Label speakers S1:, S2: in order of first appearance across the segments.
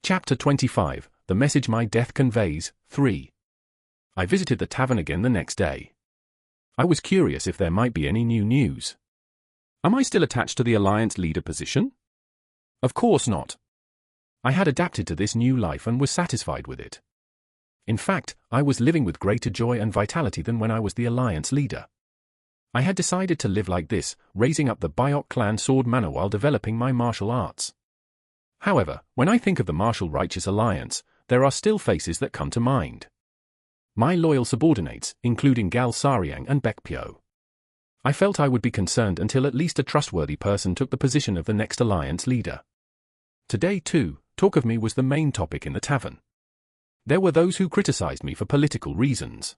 S1: Chapter 25, The Message My Death Conveys, 3. I visited the tavern again the next day. I was curious if there might be any new news. Am I still attached to the Alliance leader position? Of course not. I had adapted to this new life and was satisfied with it. In fact, I was living with greater joy and vitality than when I was the Alliance leader. I had decided to live like this, raising up the Biok clan sword manhwa while developing my martial arts. However, when I think of the martial righteous alliance, there are still faces that come to mind. My loyal subordinates, including Gal Sariang and Bekpyo. I felt I would be concerned until at least a trustworthy person took the position of the next alliance leader. Today too, talk of me was the main topic in the tavern. There were those who criticized me for political reasons.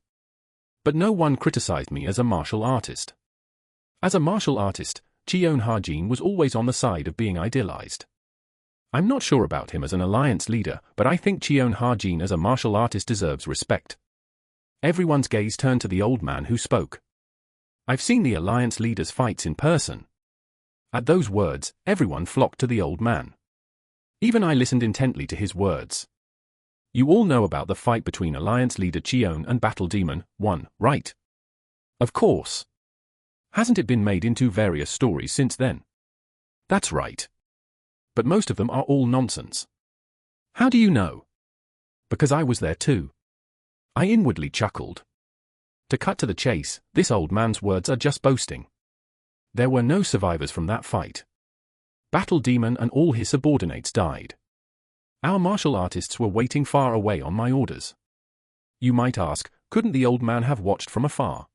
S1: But no one criticized me as a martial artist. As a martial artist, Cheon Ha-jin was always on the side of being idealized. I'm not sure about him as an alliance leader, but I think Cheon Ha-jin as a martial artist deserves respect. Everyone's gaze turned to the old man who spoke. I've seen the alliance leaders' fights in person. At those words, everyone flocked to the old man. Even I listened intently to his words. You all know about the fight between alliance leader Cheon and Battle Demon 1, right? Of course. Hasn't it been made into various stories since then? That's right. But most of them are all nonsense. How do you know? Because I was there too. I inwardly chuckled. To cut to the chase, this old man's words are just boasting. There were no survivors from that fight. Battle Demon and all his subordinates died. Our martial artists were waiting far away on my orders. You might ask, couldn't the old man have watched from afar?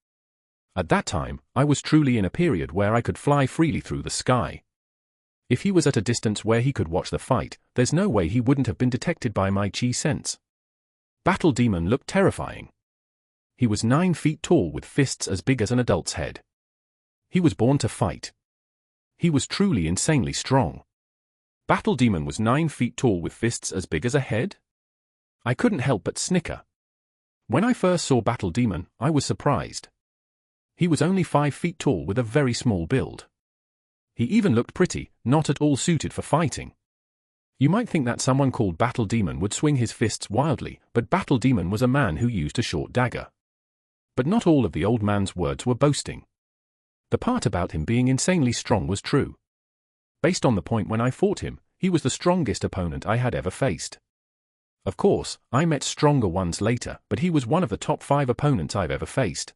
S1: At that time, I was truly in a period where I could fly freely through the sky. If he was at a distance where he could watch the fight, there's no way he wouldn't have been detected by my chi sense. Battle Demon looked terrifying. He was 9 feet tall with fists as big as an adult's head. He was born to fight. He was truly insanely strong. Battle Demon was 9 feet tall with fists as big as a head? I couldn't help but snicker. When I first saw Battle Demon, I was surprised. He was only 5 feet tall with a very small build. He even looked pretty, not at all suited for fighting. You might think that someone called Battle Demon would swing his fists wildly, but Battle Demon was a man who used a short dagger. But not all of the old man's words were boasting. The part about him being insanely strong was true. Based on the point when I fought him, he was the strongest opponent I had ever faced. Of course, I met stronger ones later, but he was one of the top 5 opponents I've ever faced.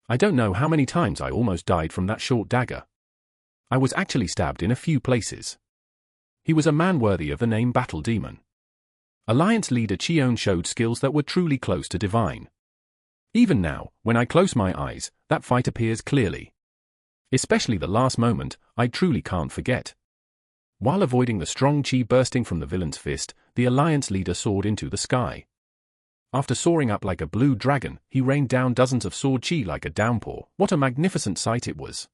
S1: I don't know how many times I almost died from that short dagger. I was actually stabbed in a few places. He was a man worthy of the name Battle Demon. Alliance leader Cheon showed skills that were truly close to divine. Even now, when I close my eyes, that fight appears clearly. Especially the last moment, I truly can't forget. While avoiding the strong chi bursting from the villain's fist, the Alliance leader soared into the sky. After soaring up like a blue dragon, he rained down dozens of sword chi like a downpour. What a magnificent sight it was.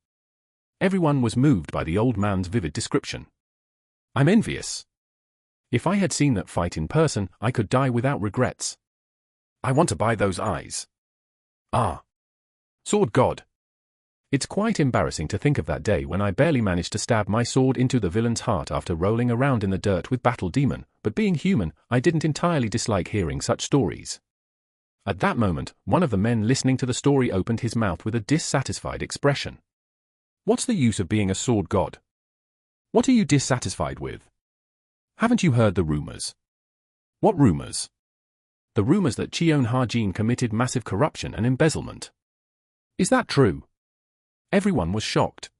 S1: Everyone was moved by the old man's vivid description. I'm envious. If I had seen that fight in person, I could die without regrets. I want to buy those eyes. Ah. Sword God. It's quite embarrassing to think of that day when I barely managed to stab my sword into the villain's heart after rolling around in the dirt with Battle Demon, but being human, I didn't entirely dislike hearing such stories. At that moment, one of the men listening to the story opened his mouth with a dissatisfied expression. What's the use of being a sword god? What are you dissatisfied with? Haven't you heard the rumors? What rumors? The rumors that Cheon Ha-jin committed massive corruption and embezzlement. Is that true? Everyone was shocked.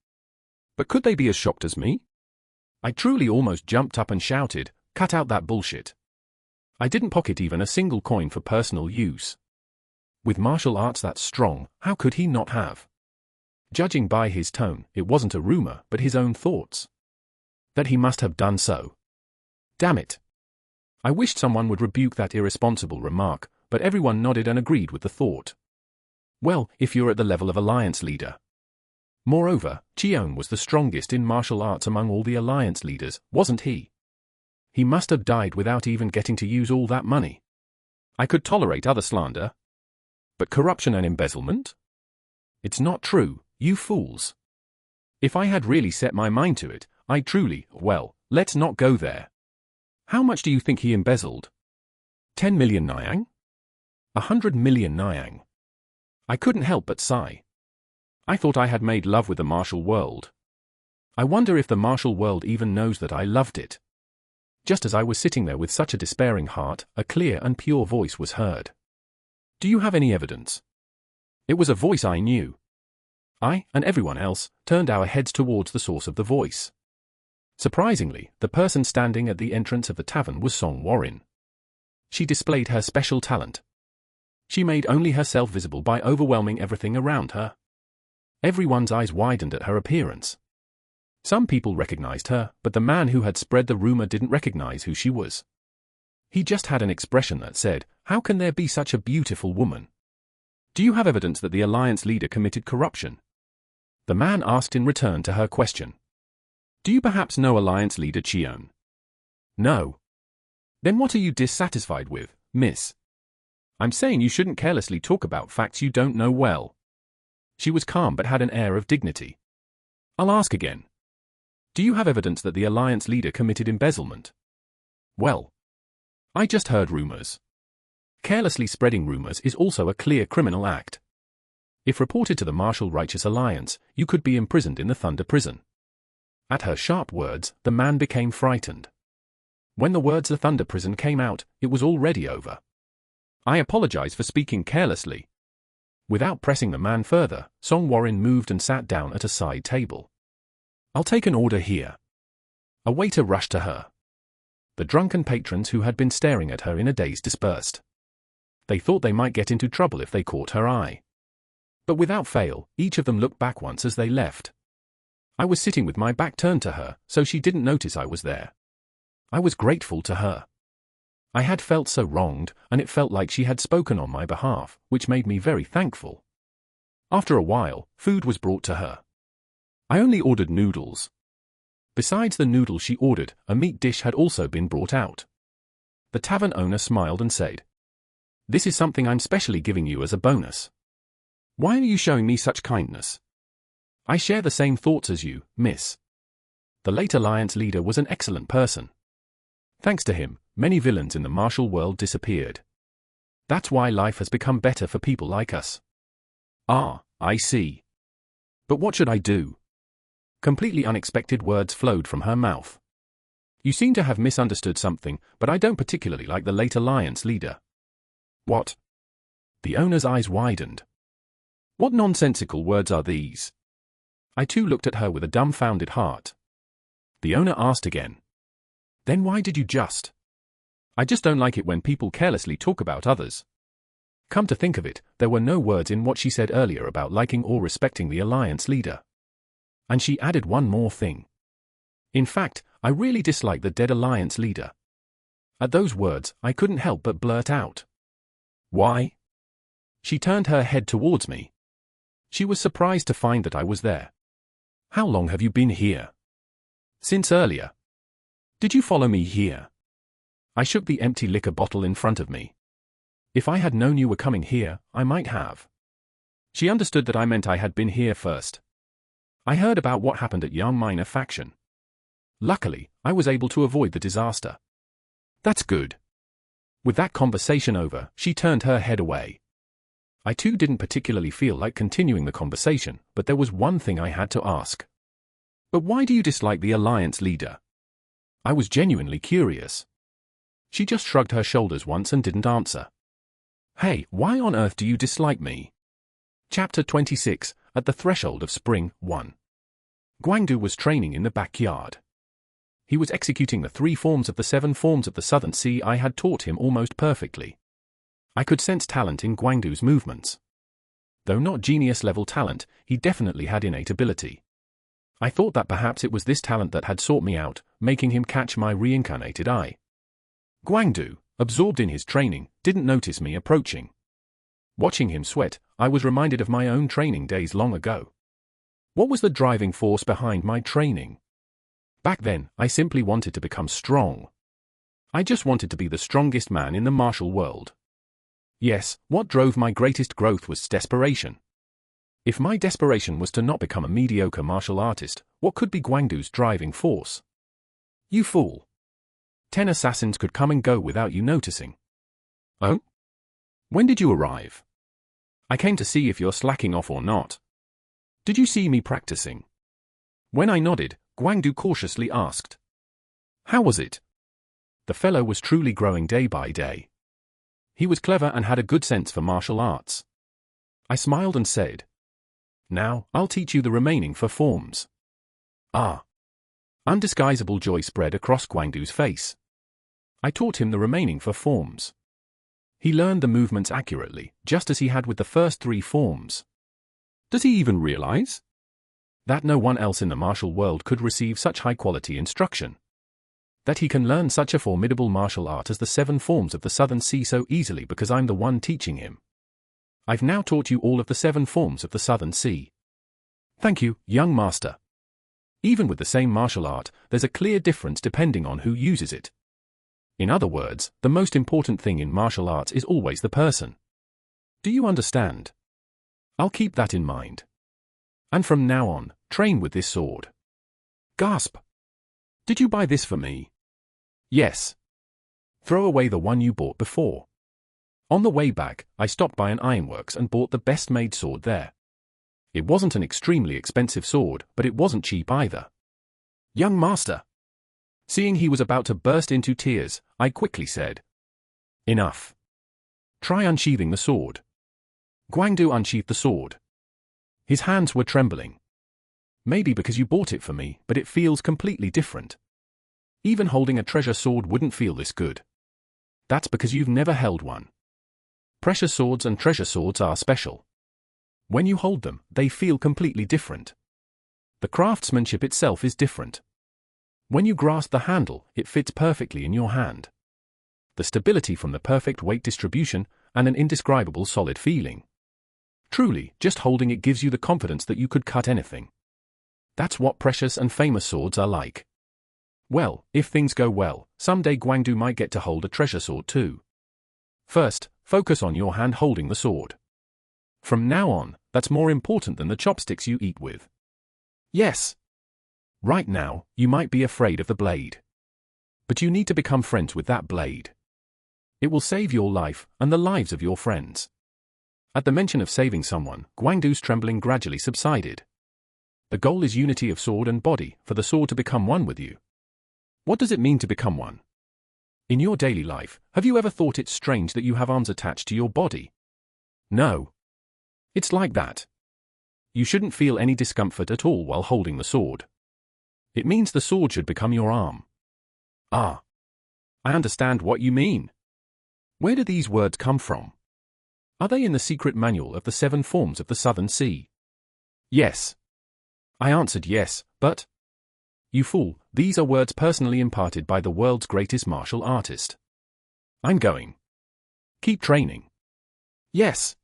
S1: But could they be as shocked as me? I truly almost jumped up and shouted, cut out that bullshit. I didn't pocket even a single coin for personal use. With martial arts that strong, how could he not have? Judging by his tone, it wasn't a rumor, but his own thoughts. That he must have done so. Damn it. I wished someone would rebuke that irresponsible remark, but everyone nodded and agreed with the thought. Well, if you're at the level of alliance leader. Moreover, Cheon was the strongest in martial arts among all the alliance leaders, wasn't he? He must have died without even getting to use all that money. I could tolerate other slander. But corruption and embezzlement? It's not true, you fools. If I had really set my mind to it, I truly, well, let's not go there. How much do you think he embezzled? 10 million nyang? 100 million nyang. I couldn't help but sigh. I thought I had made love with the martial world. I wonder if the martial world even knows that I loved it. Just as I was sitting there with such a despairing heart, a clear and pure voice was heard. Do you have any evidence? It was a voice I knew. I, and everyone else, turned our heads towards the source of the voice. Surprisingly, the person standing at the entrance of the tavern was Song Warren. She displayed her special talent. She made only herself visible by overwhelming everything around her. Everyone's eyes widened at her appearance. Some people recognized her, but the man who had spread the rumor didn't recognize who she was. He just had an expression that said, "How can there be such a beautiful woman?" Do you have evidence that the alliance leader committed corruption? The man asked in return to her question. Do you perhaps know alliance leader Cheon? No. Then what are you dissatisfied with, miss? I'm saying you shouldn't carelessly talk about facts you don't know well. She was calm but had an air of dignity. I'll ask again. Do you have evidence that the alliance leader committed embezzlement? Well, I just heard rumors. Carelessly spreading rumors is also a clear criminal act. If reported to the Martial Righteous Alliance, you could be imprisoned in the Thunder Prison. At her sharp words, the man became frightened. When the words "the Thunder Prison" came out, it was already over. I apologize for speaking carelessly. Without pressing the man further, Song Warren moved and sat down at a side table. I'll take an order here. A waiter rushed to her. The drunken patrons who had been staring at her in a daze dispersed. They thought they might get into trouble if they caught her eye. But without fail, each of them looked back once as they left. I was sitting with my back turned to her, so she didn't notice I was there. I was grateful to her. I had felt so wronged, and it felt like she had spoken on my behalf, which made me very thankful. After a while, food was brought to her. I only ordered noodles. Besides the noodles she ordered, a meat dish had also been brought out. The tavern owner smiled and said, "This is something I'm specially giving you as a bonus. Why are you showing me such kindness? I share the same thoughts as you, miss." The late alliance leader was an excellent person. Thanks to him, many villains in the martial world disappeared. That's why life has become better for people like us. Ah, I see. But what should I do? Completely unexpected words flowed from her mouth. You seem to have misunderstood something, but I don't particularly like the late alliance leader. What? The owner's eyes widened. What nonsensical words are these? I too looked at her with a dumbfounded heart. The owner asked again. Then why did you just? I just don't like it when people carelessly talk about others. Come to think of it, there were no words in what she said earlier about liking or respecting the alliance leader. And she added one more thing. In fact, I really dislike the dead alliance leader. At those words, I couldn't help but blurt out. Why? She turned her head towards me. She was surprised to find that I was there. How long have you been here? Since earlier. Did you follow me here? I shook the empty liquor bottle in front of me. If I had known you were coming here, I might have. She understood that I meant I had been here first. I heard about what happened at Young Minor faction. Luckily, I was able to avoid the disaster. That's good. With that conversation over, she turned her head away. I too didn't particularly feel like continuing the conversation, but there was one thing I had to ask. But why do you dislike the alliance leader? I was genuinely curious. She just shrugged her shoulders once and didn't answer. Hey, why on earth do you dislike me? Chapter 26, At the Threshold of Spring, 1. Guangdu was training in the backyard. He was executing the 3 forms of the 7 forms of the Southern Sea I had taught him almost perfectly. I could sense talent in Guangdu's movements. Though not genius-level talent, he definitely had innate ability. I thought that perhaps it was this talent that had sought me out, making him catch my reincarnated eye. Guangdu, absorbed in his training, didn't notice me approaching. Watching him sweat, I was reminded of my own training days long ago. What was the driving force behind my training? Back then, I simply wanted to become strong. I just wanted to be the strongest man in the martial world. Yes, what drove my greatest growth was desperation. If my desperation was to not become a mediocre martial artist, what could be Guangdu's driving force? You fool! 10 assassins could come and go without you noticing. Oh? When did you arrive? I came to see if you're slacking off or not. Did you see me practicing? When I nodded, Guangdu cautiously asked. How was it? The fellow was truly growing day by day. He was clever and had a good sense for martial arts. I smiled and said, Now, I'll teach you the remaining 4 forms. Ah. Undisguisable joy spread across Guangdu's face. I taught him the remaining 4 forms. He learned the movements accurately, just as he had with the first 3 forms. Does he even realize that no one else in the martial world could receive such high-quality instruction? That he can learn such a formidable martial art as the 7 forms of the Southern Sea so easily because I'm the one teaching him? I've now taught you all of the 7 forms of the Southern Sea. Thank you, young master. Even with the same martial art, there's a clear difference depending on who uses it. In other words, the most important thing in martial arts is always the person. Do you understand? I'll keep that in mind. And from now on, train with this sword. Gasp! Did you buy this for me? Yes. Throw away the one you bought before. On the way back, I stopped by an ironworks and bought the best-made sword there. It wasn't an extremely expensive sword, but it wasn't cheap either. Young master! Seeing he was about to burst into tears, I quickly said, Enough. Try unsheathing the sword. Guangdu unsheathed the sword. His hands were trembling. Maybe because you bought it for me, but it feels completely different. Even holding a treasure sword wouldn't feel this good. That's because you've never held one. Precious swords and treasure swords are special. When you hold them, they feel completely different. The craftsmanship itself is different. When you grasp the handle, it fits perfectly in your hand. The stability from the perfect weight distribution and an indescribable solid feeling. Truly, just holding it gives you the confidence that you could cut anything. That's what precious and famous swords are like. Well, if things go well, someday Guangdu might get to hold a treasure sword too. First, focus on your hand holding the sword. From now on, that's more important than the chopsticks you eat with. Yes. Right now, you might be afraid of the blade. But you need to become friends with that blade. It will save your life and the lives of your friends. At the mention of saving someone, Guangdu's trembling gradually subsided. The goal is unity of sword and body, for the sword to become one with you. What does it mean to become one? In your daily life, have you ever thought it strange that you have arms attached to your body? No. It's like that. You shouldn't feel any discomfort at all while holding the sword. It means the sword should become your arm. Ah. I understand what you mean. Where do these words come from? Are they in the secret manual of the 7 forms of the Southern Sea? Yes. I answered yes, but... You fool, these are words personally imparted by the world's greatest martial artist. I'm going. Keep training. Yes.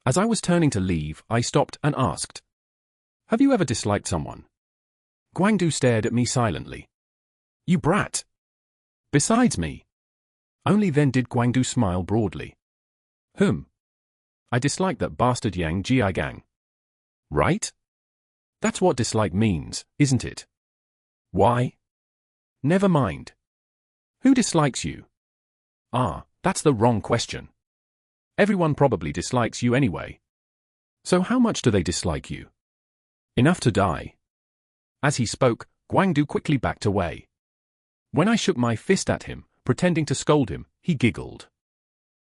S1: As I was turning to leave, I stopped and asked, Have you ever disliked someone? Guangdu stared at me silently. You brat. Besides me. Only then did Guangdu smile broadly. I dislike that bastard Yang Jiaigang. Right? That's what dislike means, isn't it? Why? Never mind. Who dislikes you? Ah, that's the wrong question. Everyone probably dislikes you anyway. So how much do they dislike you? Enough to die. As he spoke, Guangdu quickly backed away. When I shook my fist at him, pretending to scold him, he giggled.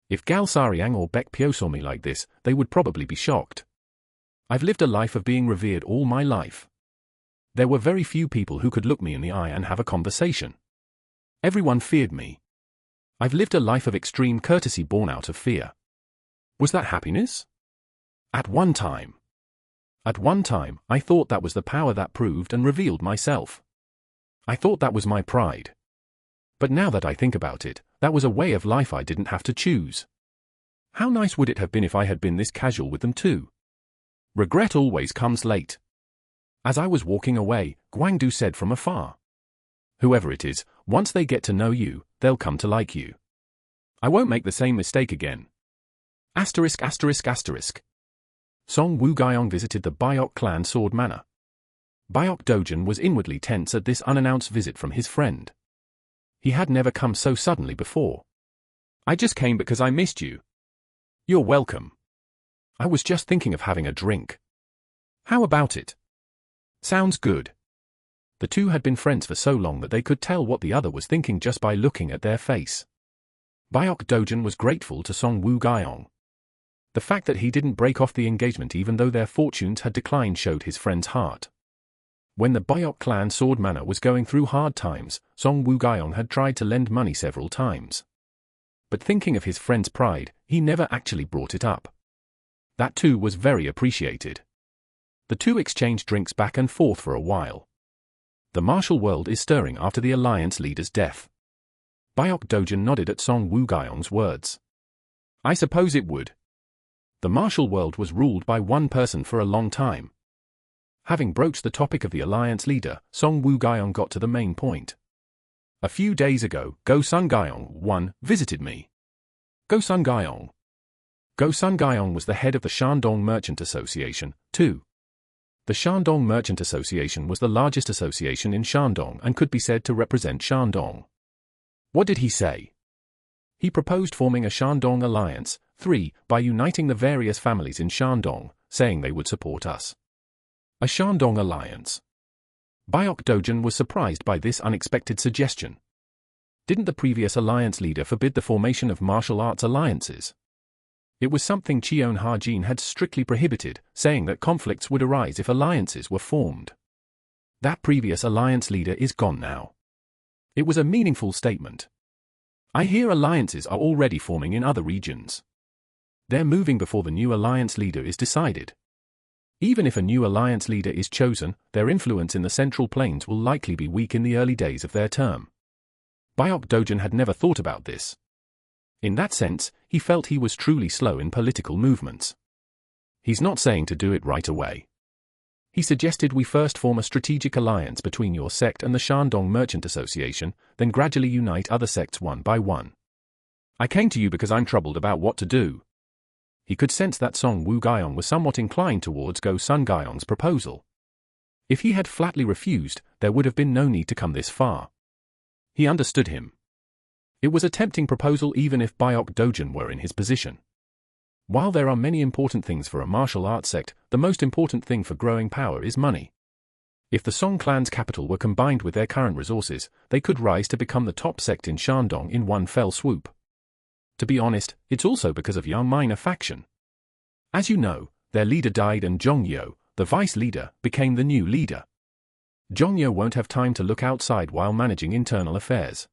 S1: If Gal Sariang or Beck Pio saw me like this, they would probably be shocked. I've lived a life of being revered all my life. There were very few people who could look me in the eye and have a conversation. Everyone feared me. I've lived a life of extreme courtesy born out of fear. Was that happiness? At one time, I thought that was the power that proved and revealed myself. I thought that was my pride. But now that I think about it, that was a way of life I didn't have to choose. How nice would it have been if I had been this casual with them too? Regret always comes late. As I was walking away, Guangdu said from afar, Whoever it is, once they get to know you, they'll come to like you. I won't make the same mistake again. Asterisk asterisk asterisk. Song Wugaiong visited the Biok clan sword manor. Biok Dojin was inwardly tense at this unannounced visit from his friend. He had never come so suddenly before. I just came because I missed you. You're welcome. I was just thinking of having a drink. How about it? Sounds good. The two had been friends for so long that they could tell what the other was thinking just by looking at their face. Byok Dojin was grateful to Song Woo-gyeong. The fact that he didn't break off the engagement even though their fortunes had declined showed his friend's heart. When the Byok clan sword manor was going through hard times, Song Woo-gyeong had tried to lend money several times. But thinking of his friend's pride, he never actually brought it up. That too was very appreciated. The two exchanged drinks back and forth for a while. The martial world is stirring after the alliance leader's death. Byok Dojin nodded at Song Woo-gyeong's words. I suppose it would. The martial world was ruled by one person for a long time. Having broached the topic of the alliance leader, Song Woo-gyeong got to the main point. A few days ago, Go Sun-gyeong, 1, visited me. Go Sun-gyeong. Go Sun-gyeong was the head of the Shandong Merchant Association, 2. The Shandong Merchant Association was the largest association in Shandong and could be said to represent Shandong. What did he say? He proposed forming a Shandong alliance, 3, by uniting the various families in Shandong, saying they would support us. A Shandong alliance. Byok Dojin was surprised by this unexpected suggestion. Didn't the previous alliance leader forbid the formation of martial arts alliances? It was something Cheon Ha-jin had strictly prohibited, saying that conflicts would arise if alliances were formed. That previous alliance leader is gone now. It was a meaningful statement. I hear alliances are already forming in other regions. They're moving before the new alliance leader is decided. Even if a new alliance leader is chosen, their influence in the Central Plains will likely be weak in the early days of their term. Byok Dojin had never thought about this. In that sense, he felt he was truly slow in political movements. He's not saying to do it right away. He suggested we first form a strategic alliance between your sect and the Shandong Merchant Association, then gradually unite other sects one by one. I came to you because I'm troubled about what to do. He could sense that Song Woo-gyeong was somewhat inclined towards Go Sun-gyeong's proposal. If he had flatly refused, there would have been no need to come this far. He understood him. It was a tempting proposal even if Byok Dojin were in his position. While there are many important things for a martial arts sect, the most important thing for growing power is money. If the Song clan's capital were combined with their current resources, they could rise to become the top sect in Shandong in one fell swoop. To be honest, it's also because of Yang Minor faction. As you know, their leader died and Zhongyeo, the vice leader, became the new leader. Zhongyeo won't have time to look outside while managing internal affairs.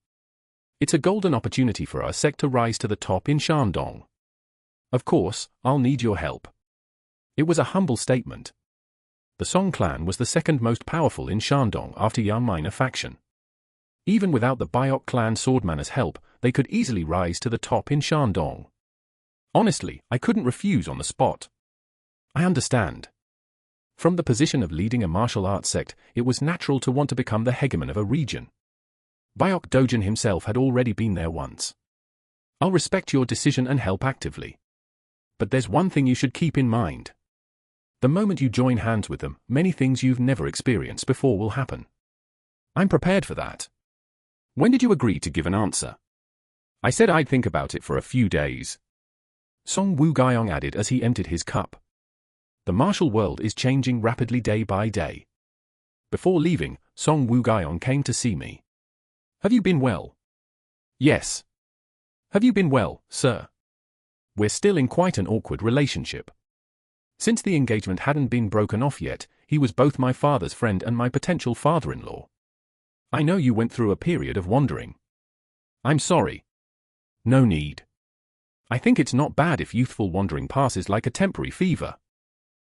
S1: It's a golden opportunity for our sect to rise to the top in Shandong. Of course, I'll need your help. It was a humble statement. The Song clan was the second most powerful in Shandong after Yang Minor faction. Even without the Byok clan swordmaner's help, they could easily rise to the top in Shandong. Honestly, I couldn't refuse on the spot. I understand. From the position of leading a martial arts sect, it was natural to want to become the hegemon of a region. Byok Dojin himself had already been there once. I'll respect your decision and help actively. But there's one thing you should keep in mind. The moment you join hands with them, many things you've never experienced before will happen. I'm prepared for that. When did you agree to give an answer? I said I'd think about it for a few days. Song Woo-gyeong added as he emptied his cup. The martial world is changing rapidly day by day. Before leaving, Song Woo-gyeong came to see me. Have you been well? Yes. Have you been well, sir? We're still in quite an awkward relationship. Since the engagement hadn't been broken off yet, he was both my father's friend and my potential father-in-law. I know you went through a period of wandering. I'm sorry. No need. I think it's not bad if youthful wandering passes like a temporary fever.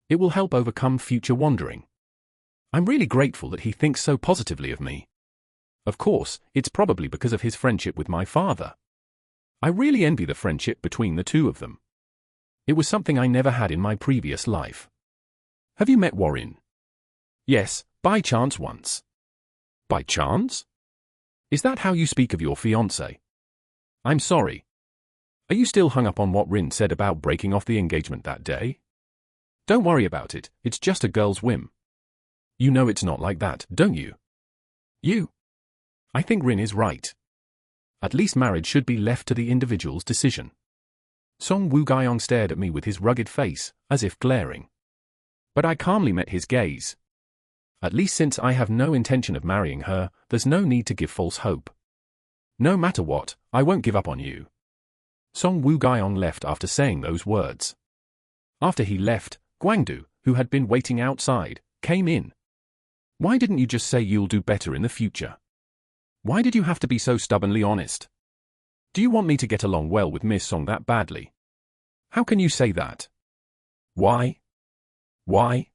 S1: It will help overcome future wandering. I'm really grateful that he thinks so positively of me. Of course, it's probably because of his friendship with my father. I really envy the friendship between the two of them. It was something I never had in my previous life. Have you met Warren? Yes, by chance once. By chance? Is that how you speak of your fiancé? I'm sorry. Are you still hung up on what Rin said about breaking off the engagement that day? Don't worry about it, it's just a girl's whim. You know it's not like that, don't you? I think Rin is right. At least marriage should be left to the individual's decision. Song Woo-gyeong stared at me with his rugged face, as if glaring. But I calmly met his gaze. At least since I have no intention of marrying her, there's no need to give false hope. No matter what, I won't give up on you. Song Woo-gyeong left after saying those words. After he left, Gwangdu, who had been waiting outside, came in. Why didn't you just say you'll do better in the future? Why did you have to be so stubbornly honest? Do you want me to get along well with Miss Song that badly? How can you say that? Why? Why?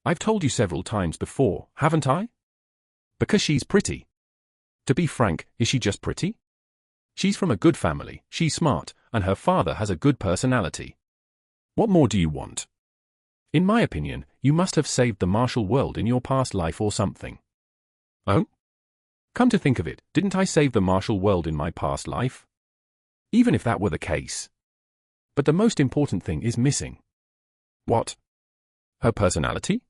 S1: I've told you several times before, haven't I? Because she's pretty. To be frank, is she just pretty? She's from a good family, she's smart, and her father has a good personality. What more do you want? In my opinion, you must have saved the martial world in your past life or something. Oh? Come to think of it, didn't I save the martial world in my past life? Even if that were the case. But the most important thing is missing. What? Her personality?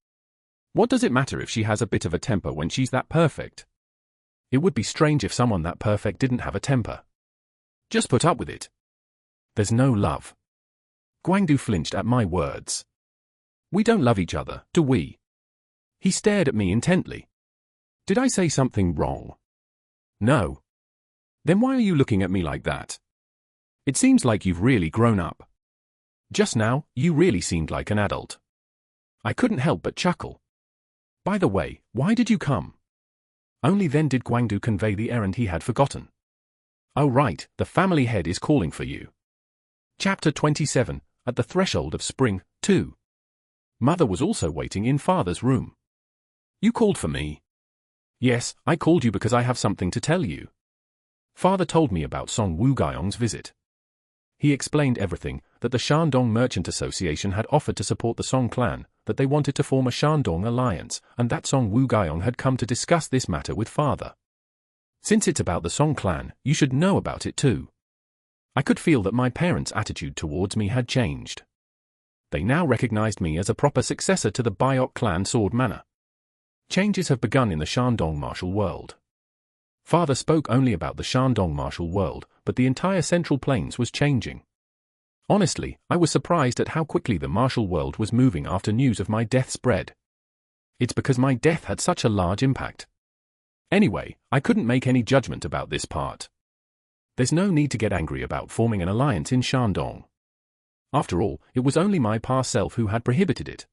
S1: What does it matter if she has a bit of a temper when she's that perfect? It would be strange if someone that perfect didn't have a temper. Just put up with it. There's no love. Gwangdu flinched at my words. We don't love each other, do we? He stared at me intently. Did I say something wrong? No. Then why are you looking at me like that? It seems like you've really grown up. Just now, you really seemed like an adult. I couldn't help but chuckle. By the way, why did you come? Only then did Gwangdu convey the errand he had forgotten. Oh right, the family head is calling for you. Chapter 27, At the Threshold of Spring, 2. Mother was also waiting in father's room. You called for me? Yes, I called you because I have something to tell you. Father told me about Song Woo-gyeong's visit. He explained everything, that the Shandong Merchant Association had offered to support the Song clan, that they wanted to form a Shandong alliance, and that Song Woo-gyeong had come to discuss this matter with father. Since it's about the Song clan, you should know about it too. I could feel that my parents' attitude towards me had changed. They now recognized me as a proper successor to the Biok clan sword manor. Changes have begun in the Shandong martial world. Father spoke only about the Shandong martial world, but the entire Central Plains was changing. Honestly, I was surprised at how quickly the martial world was moving after news of my death spread. It's because my death had such a large impact. Anyway, I couldn't make any judgment about this part. There's no need to get angry about forming an alliance in Shandong. After all, it was only my past self who had prohibited it.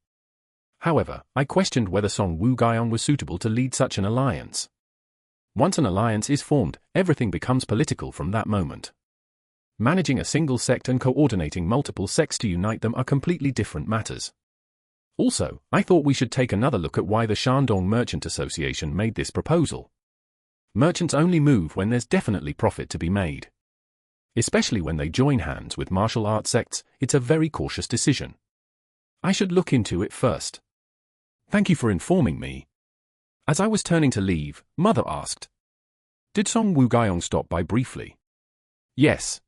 S1: However, I questioned whether Song Woo-gyeong was suitable to lead such an alliance. Once an alliance is formed, everything becomes political from that moment. Managing a single sect and coordinating multiple sects to unite them are completely different matters. Also, I thought we should take another look at why the Shandong Merchant Association made this proposal. Merchants only move when there's definitely profit to be made. Especially when they join hands with martial arts sects, it's a very cautious decision. I should look into it first. Thank you for informing me. As I was turning to leave, Mother asked, Did Song Woo-gyeong stop by briefly? Yes.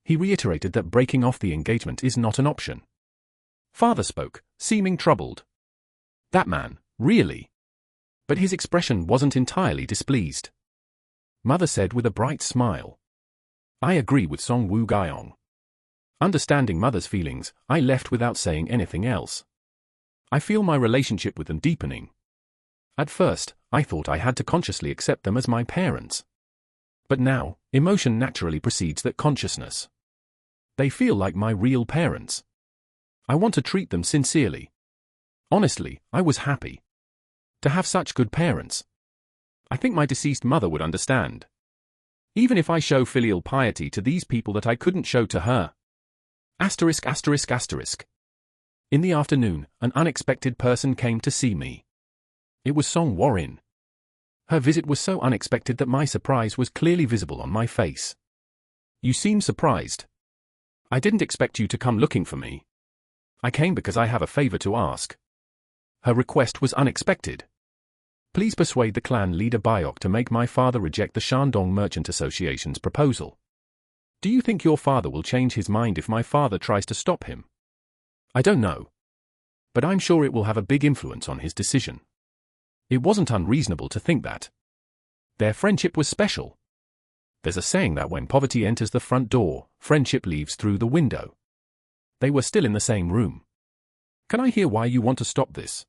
S1: He reiterated that breaking off the engagement is not an option. Father spoke, seeming troubled. That man, really? But his expression wasn't entirely displeased. Mother said with a bright smile. I agree with Song Woo-gyeong. Understanding Mother's feelings, I left without saying anything else. I feel my relationship with them deepening. At first, I thought I had to consciously accept them as my parents. But now, emotion naturally precedes that consciousness. They feel like my real parents. I want to treat them sincerely. Honestly, I was happy to have such good parents. I think my deceased mother would understand. Even if I show filial piety to these people that I couldn't show to her. Asterisk asterisk asterisk. In the afternoon, an unexpected person came to see me. It was Song Warren. Her visit was so unexpected that my surprise was clearly visible on my face. You seem surprised. I didn't expect you to come looking for me. I came because I have a favor to ask. Her request was unexpected. Please persuade the clan leader Biok to make my father reject the Shandong Merchant Association's proposal. Do you think your father will change his mind if my father tries to stop him? I don't know. But I'm sure it will have a big influence on his decision. It wasn't unreasonable to think that. Their friendship was special. There's a saying that when poverty enters the front door, friendship leaves through the window. They were still in the same room. Can I hear why you want to stop this?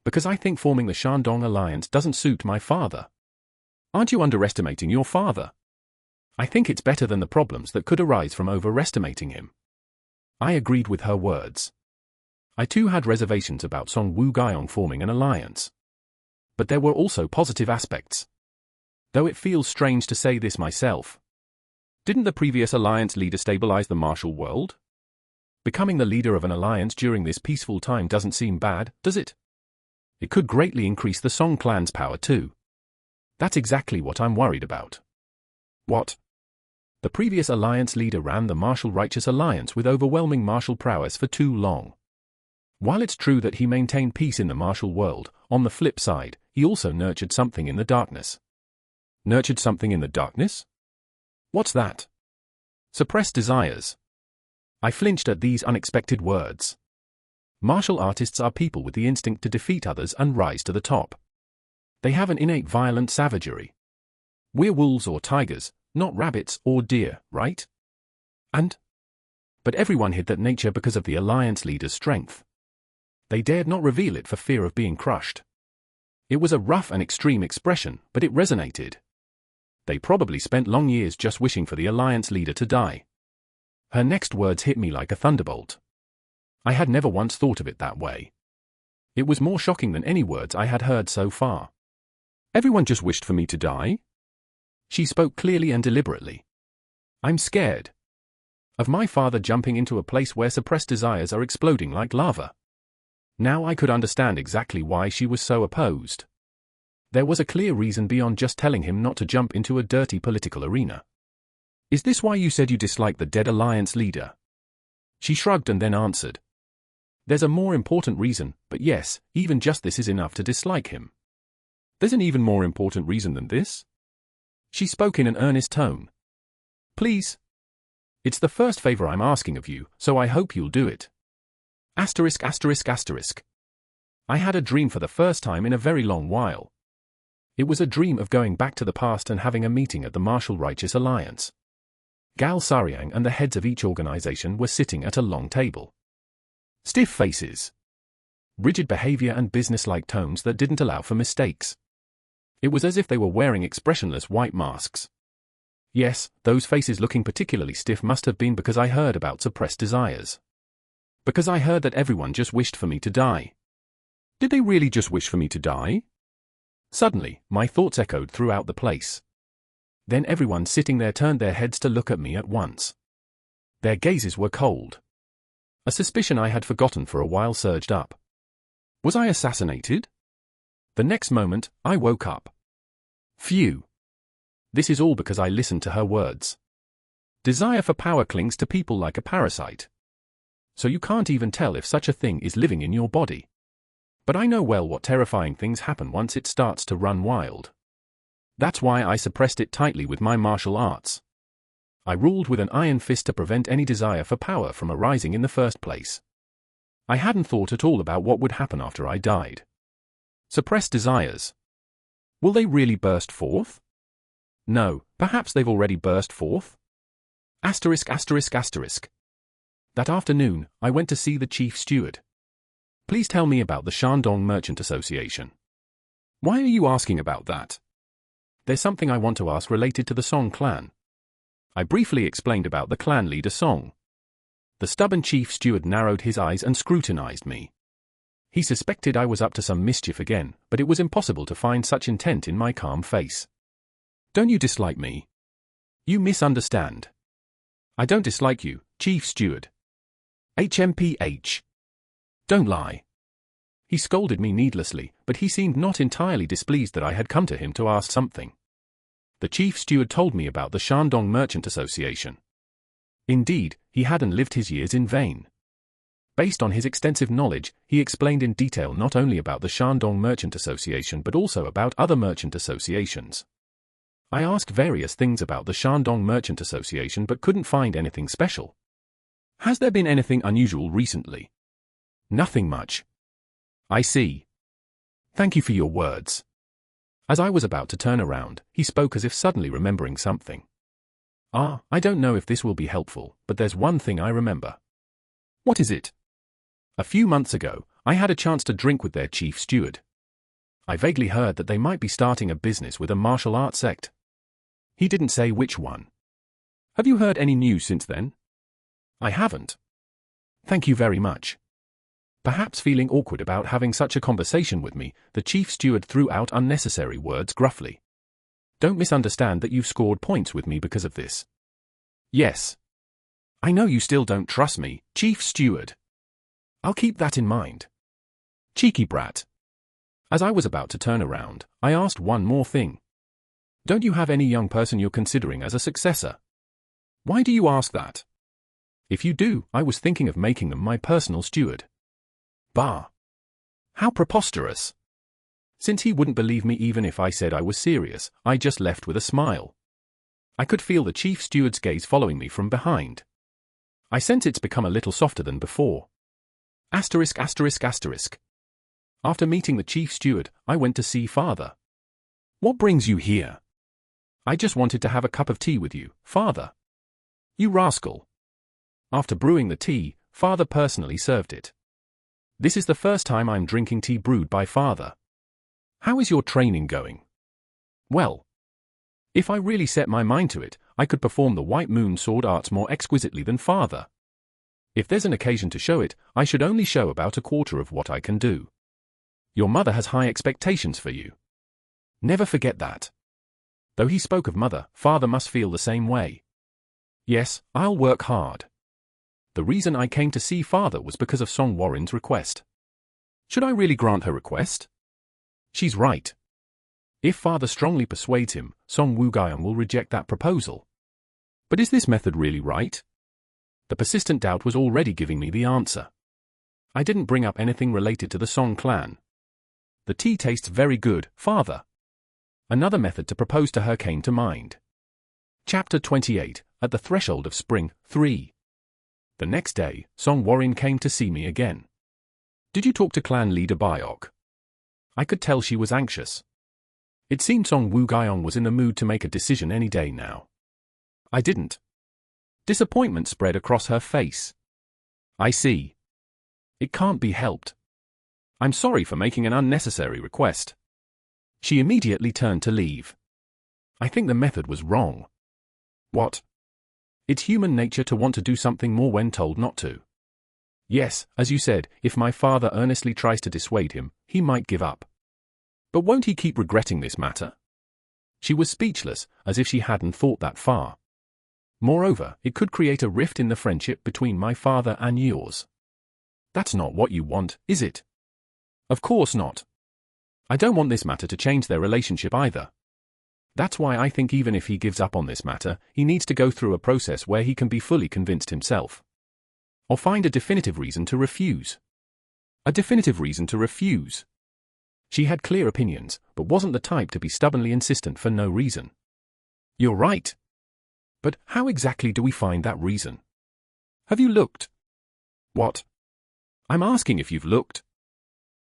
S1: Because I think forming the Shandong alliance doesn't suit my father. Aren't you underestimating your father? I think it's better than the problems that could arise from overestimating him. I agreed with her words. I too had reservations about Song Wu-Gaiong forming an alliance. But there were also positive aspects. Though it feels strange to say this myself. Didn't the previous alliance leader stabilize the martial world? Becoming the leader of an alliance during this peaceful time doesn't seem bad, does it? It could greatly increase the Song clan's power too. That's exactly what I'm worried about. What? The previous alliance leader ran the martial righteous alliance with overwhelming martial prowess for too long. While it's true that he maintained peace in the martial world, on the flip side, he also nurtured something in the darkness. Nurtured something in the darkness? What's that? Suppressed desires. I flinched at these unexpected words. Martial artists are people with the instinct to defeat others and rise to the top. They have an innate violent savagery. We're wolves or tigers, not rabbits or deer, right? But everyone hid that nature because of the alliance leader's strength. They dared not reveal it for fear of being crushed. It was a rough and extreme expression, but it resonated. They probably spent long years just wishing for the alliance leader to die. Her next words hit me like a thunderbolt. I had never once thought of it that way. It was more shocking than any words I had heard so far. Everyone just wished for me to die? She spoke clearly and deliberately. I'm scared. Of my father jumping into a place where suppressed desires are exploding like lava. Now I could understand exactly why she was so opposed. There was a clear reason beyond just telling him not to jump into a dirty political arena. Is this why you said you dislike the dead alliance leader? She shrugged and then answered. There's a more important reason, but yes, even just this is enough to dislike him. There's an even more important reason than this? She spoke in an earnest tone. Please. It's the first favor I'm asking of you, so I hope you'll do it. Asterisk asterisk asterisk. I had a dream for the first time in a very long while. It was a dream of going back to the past and having a meeting at the Martial Righteous Alliance. Gal Sariang and the heads of each organization were sitting at a long table. Stiff faces. Rigid behavior and businesslike tones that didn't allow for mistakes. It was as if they were wearing expressionless white masks. Yes, those faces looking particularly stiff must have been because I heard about suppressed desires. Because I heard that everyone just wished for me to die. Did they really just wish for me to die? Suddenly, my thoughts echoed throughout the place. Then everyone sitting there turned their heads to look at me at once. Their gazes were cold. A suspicion I had forgotten for a while surged up. Was I assassinated? The next moment, I woke up. Phew. This is all because I listened to her words. Desire for power clings to people like a parasite. So you can't even tell if such a thing is living in your body. But I know well what terrifying things happen once it starts to run wild. That's why I suppressed it tightly with my martial arts. I ruled with an iron fist to prevent any desire for power from arising in the first place. I hadn't thought at all about what would happen after I died. Suppressed desires. Will they really burst forth? No, perhaps they've already burst forth? Asterisk asterisk asterisk. That afternoon, I went to see the chief steward. Please tell me about the Shandong Merchant Association. Why are you asking about that? There's something I want to ask related to the Song clan. I briefly explained about the clan leader Song. The stubborn chief steward narrowed his eyes and scrutinized me. He suspected I was up to some mischief again, but it was impossible to find such intent in my calm face. Don't you dislike me? You misunderstand. I don't dislike you, chief steward. HMPH. Don't lie. He scolded me needlessly, but he seemed not entirely displeased that I had come to him to ask something. The chief steward told me about the Shandong Merchant Association. Indeed, he hadn't lived his years in vain. Based on his extensive knowledge, he explained in detail not only about the Shandong Merchant Association but also about other merchant associations. I asked various things about the Shandong Merchant Association but couldn't find anything special. Has there been anything unusual recently? Nothing much. I see. Thank you for your words. As I was about to turn around, he spoke as if suddenly remembering something. I don't know if this will be helpful, but there's one thing I remember. What is it? A few months ago, I had a chance to drink with their chief steward. I vaguely heard that they might be starting a business with a martial arts sect. He didn't say which one. Have you heard any news since then? I haven't. Thank you very much. Perhaps feeling awkward about having such a conversation with me, the chief steward threw out unnecessary words gruffly. Don't misunderstand that you've scored points with me because of this. Yes. I know you still don't trust me, chief steward. I'll keep that in mind. Cheeky brat. As I was about to turn around, I asked one more thing. Don't you have any young person you're considering as a successor? Why do you ask that? If you do, I was thinking of making them my personal steward. Bah! How preposterous! Since he wouldn't believe me even if I said I was serious, I just left with a smile. I could feel the chief steward's gaze following me from behind. I sense it's become a little softer than before. Asterisk asterisk asterisk. After meeting the chief steward, I went to see Father. What brings you here? I just wanted to have a cup of tea with you, Father. You rascal. After brewing the tea, Father personally served it. This is the first time I'm drinking tea brewed by Father. How is your training going? Well, if I really set my mind to it, I could perform the White Moon sword arts more exquisitely than Father. If there's an occasion to show it, I should only show about a quarter of what I can do. Your mother has high expectations for you. Never forget that. Though he spoke of mother, Father must feel the same way. Yes, I'll work hard. The reason I came to see Father was because of Song Warren's request. Should I really grant her request? She's right. If Father strongly persuades him, Song Woo-gyeong will reject that proposal. But is this method really right? The persistent doubt was already giving me the answer. I didn't bring up anything related to the Song clan. The tea tastes very good, Father. Another method to propose to her came to mind. Chapter 28, At the Threshold of Spring, 3. The next day, Song Warren came to see me again. Did you talk to clan leader Byok? I could tell she was anxious. It seemed Song Woo-gyeong was in the mood to make a decision any day now. I didn't. Disappointment spread across her face. I see. It can't be helped. I'm sorry for making an unnecessary request. She immediately turned to leave. I think the method was wrong. What? It's human nature to want to do something more when told not to. Yes, as you said, if my father earnestly tries to dissuade him, he might give up. But won't he keep regretting this matter? She was speechless, as if she hadn't thought that far. Moreover, it could create a rift in the friendship between my father and yours. That's not what you want, is it? Of course not. I don't want this matter to change their relationship either. That's why I think even if he gives up on this matter, he needs to go through a process where he can be fully convinced himself. Or find a definitive reason to refuse. A definitive reason to refuse. She had clear opinions, but wasn't the type to be stubbornly insistent for no reason. You're right. But how exactly do we find that reason? Have you looked? What? I'm asking if you've looked.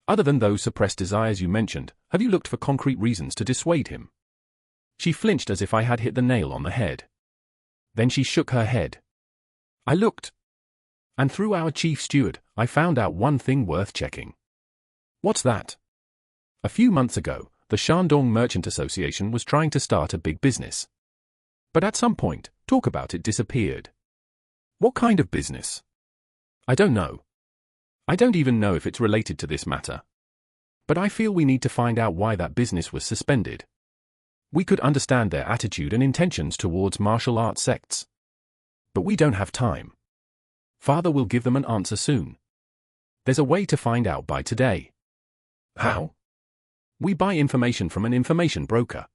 S1: Other than those suppressed desires you mentioned, have you looked for concrete reasons to dissuade him? She flinched as if I had hit the nail on the head. Then she shook her head. I looked. And through our chief steward, I found out one thing worth checking. What's that? A few months ago, the Shandong Merchant Association was trying to start a big business. But at some point, talk about it disappeared. What kind of business? I don't know. I don't even know if it's related to this matter. But I feel we need to find out why that business was suspended. We could understand their attitude and intentions towards martial arts sects. But we don't have time. Father will give them an answer soon. There's a way to find out by today. How? We buy information from an information broker.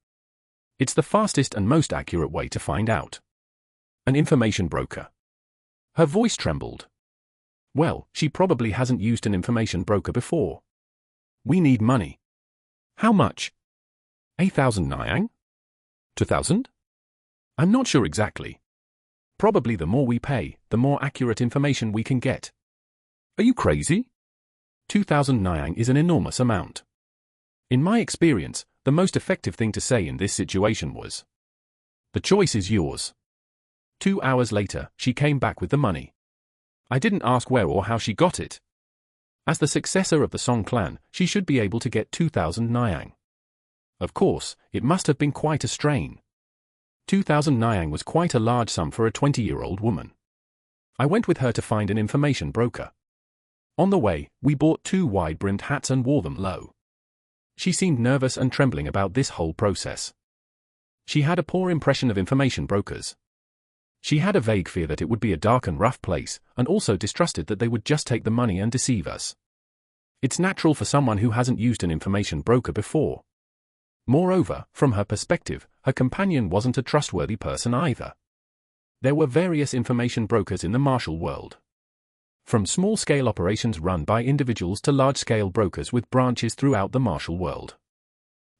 S1: It's the fastest and most accurate way to find out. An information broker. Her voice trembled. Well, she probably hasn't used an information broker before. We need money. How much? 8,000 Nyang? 2,000? I'm not sure exactly. Probably the more we pay, the more accurate information we can get. Are you crazy? 2,000 Nyang is an enormous amount. In my experience, the most effective thing to say in this situation was, "The choice is yours." 2 hours later, she came back with the money. I didn't ask where or how she got it. As the successor of the Song clan, she should be able to get 2,000 Nyang. Of course, it must have been quite a strain. 2,000 Nyang was quite a large sum for a 20-year-old woman. I went with her to find an information broker. On the way, we bought 2 wide-brimmed hats and wore them low. She seemed nervous and trembling about this whole process. She had a poor impression of information brokers. She had a vague fear that it would be a dark and rough place, and also distrusted that they would just take the money and deceive us. It's natural for someone who hasn't used an information broker before. Moreover, from her perspective, her companion wasn't a trustworthy person either. There were various information brokers in the martial world. From small-scale operations run by individuals to large-scale brokers with branches throughout the martial world.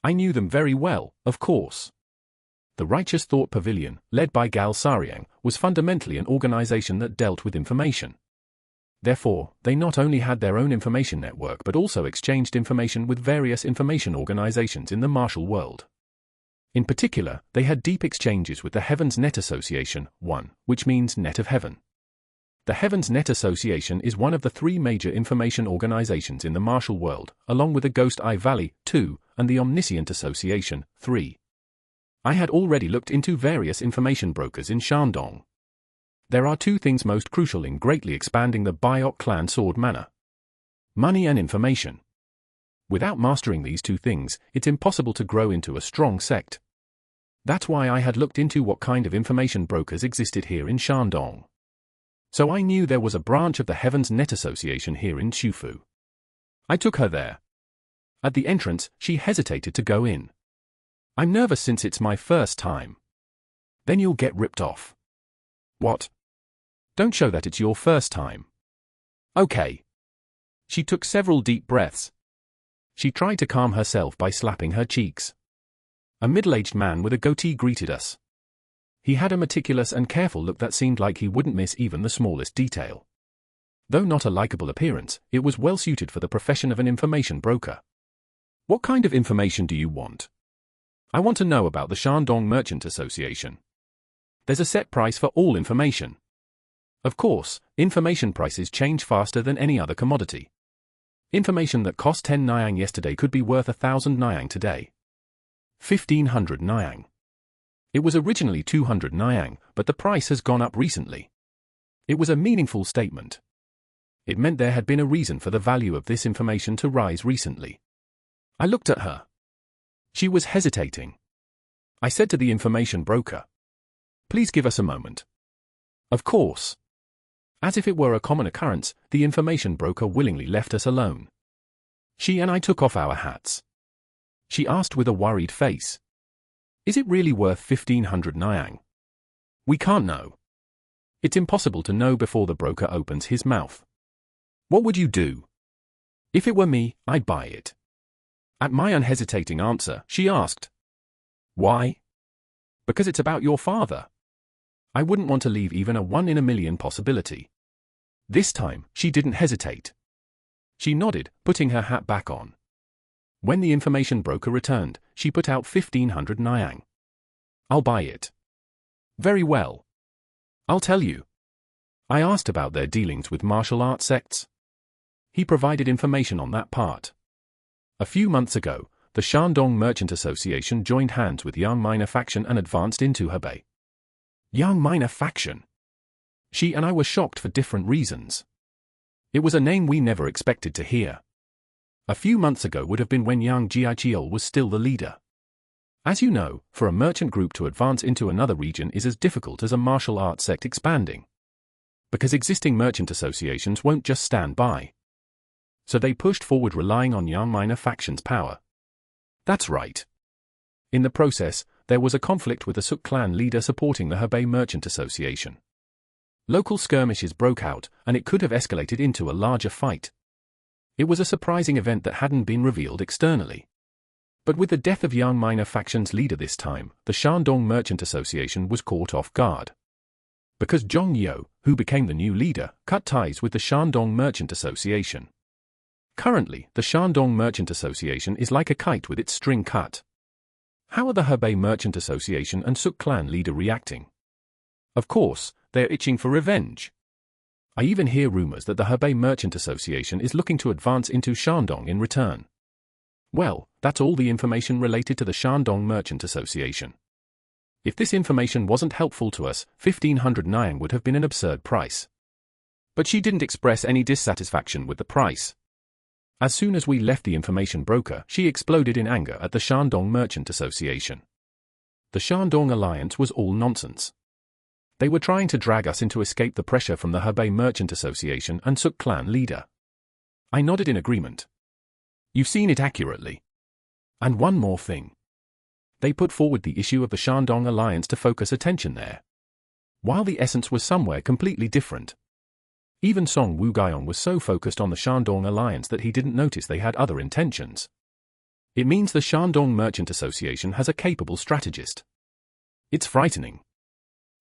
S1: I knew them very well, of course. The Righteous Thought Pavilion, led by Gal Sariang, was fundamentally an organization that dealt with information. Therefore, they not only had their own information network but also exchanged information with various information organizations in the martial world. In particular, they had deep exchanges with the Heaven's Net Association, 1, which means Net of Heaven. The Heaven's Net Association is one of the 3 major information organizations in the martial world, along with the Ghost Eye Valley, 2, and the Omniscient Association, 3. I had already looked into various information brokers in Shandong. There are 2 things most crucial in greatly expanding the Biok clan sword manor: money and information. Without mastering these 2 things, it's impossible to grow into a strong sect. That's why I had looked into what kind of information brokers existed here in Shandong. So I knew there was a branch of the Heaven's Net Association here in Shufu. I took her there. At the entrance, she hesitated to go in. "I'm nervous since it's my first time." "Then you'll get ripped off." "What?" "Don't show that it's your first time." "Okay." She took several deep breaths. She tried to calm herself by slapping her cheeks. A middle-aged man with a goatee greeted us. He had a meticulous and careful look that seemed like he wouldn't miss even the smallest detail. Though not a likable appearance, it was well suited for the profession of an information broker. "What kind of information do you want?" "I want to know about the Shandong Merchant Association. There's a set price for all information." Of course, information prices change faster than any other commodity. Information that cost 10 Nyang yesterday could be worth 1,000 Nyang today. 1,500 Nyang. It was originally 200 Nyang, but the price has gone up recently. It was a meaningful statement. It meant there had been a reason for the value of this information to rise recently. I looked at her. She was hesitating. I said to the information broker, "Please give us a moment." "Of course." As if it were a common occurrence, the information broker willingly left us alone. She and I took off our hats. She asked with a worried face, "Is it really worth 1,500 Nyang?" "We can't know. It's impossible to know before the broker opens his mouth." "What would you do?" "If it were me, I'd buy it." At my unhesitating answer, she asked, "Why?" "Because it's about your father. I wouldn't want to leave even a 1 in a million possibility." This time, she didn't hesitate. She nodded, putting her hat back on. When the information broker returned, she put out 1,500 Nyang. "I'll buy it." "Very well. I'll tell you." I asked about their dealings with martial arts sects. He provided information on that part. A few months ago, the Shandong Merchant Association joined hands with Yang Minor faction and advanced into Hebei. Yang Minor faction? She and I were shocked for different reasons. It was a name we never expected to hear. A few months ago would have been when Yang Jiaqiul was still the leader. As you know, for a merchant group to advance into another region is as difficult as a martial arts sect expanding. Because existing merchant associations won't just stand by. So they pushed forward relying on Yang Minor faction's power. That's right. In the process, there was a conflict with the Suk clan leader supporting the Hebei Merchant Association. Local skirmishes broke out, and it could have escalated into a larger fight. It was a surprising event that hadn't been revealed externally. But with the death of Yang Minor faction's leader this time, the Shandong Merchant Association was caught off guard. Because Zhong Yo, who became the new leader, cut ties with the Shandong Merchant Association. Currently, the Shandong Merchant Association is like a kite with its string cut. How are the Hebei Merchant Association and Suk clan leader reacting? Of course, they're itching for revenge. I even hear rumors that the Hebei Merchant Association is looking to advance into Shandong in return. Well, that's all the information related to the Shandong Merchant Association. If this information wasn't helpful to us, 1,500 Nyang would have been an absurd price. But she didn't express any dissatisfaction with the price. As soon as we left the information broker, she exploded in anger at the Shandong Merchant Association. The Shandong Alliance was all nonsense. They were trying to drag us into escape the pressure from the Hebei Merchant Association and Suk clan leader. I nodded in agreement. You've seen it accurately. And one more thing. They put forward the issue of the Shandong Alliance to focus attention there, while the essence was somewhere completely different. Even Song Wugaiong was so focused on the Shandong Alliance that he didn't notice they had other intentions. It means the Shandong Merchant Association has a capable strategist. It's frightening.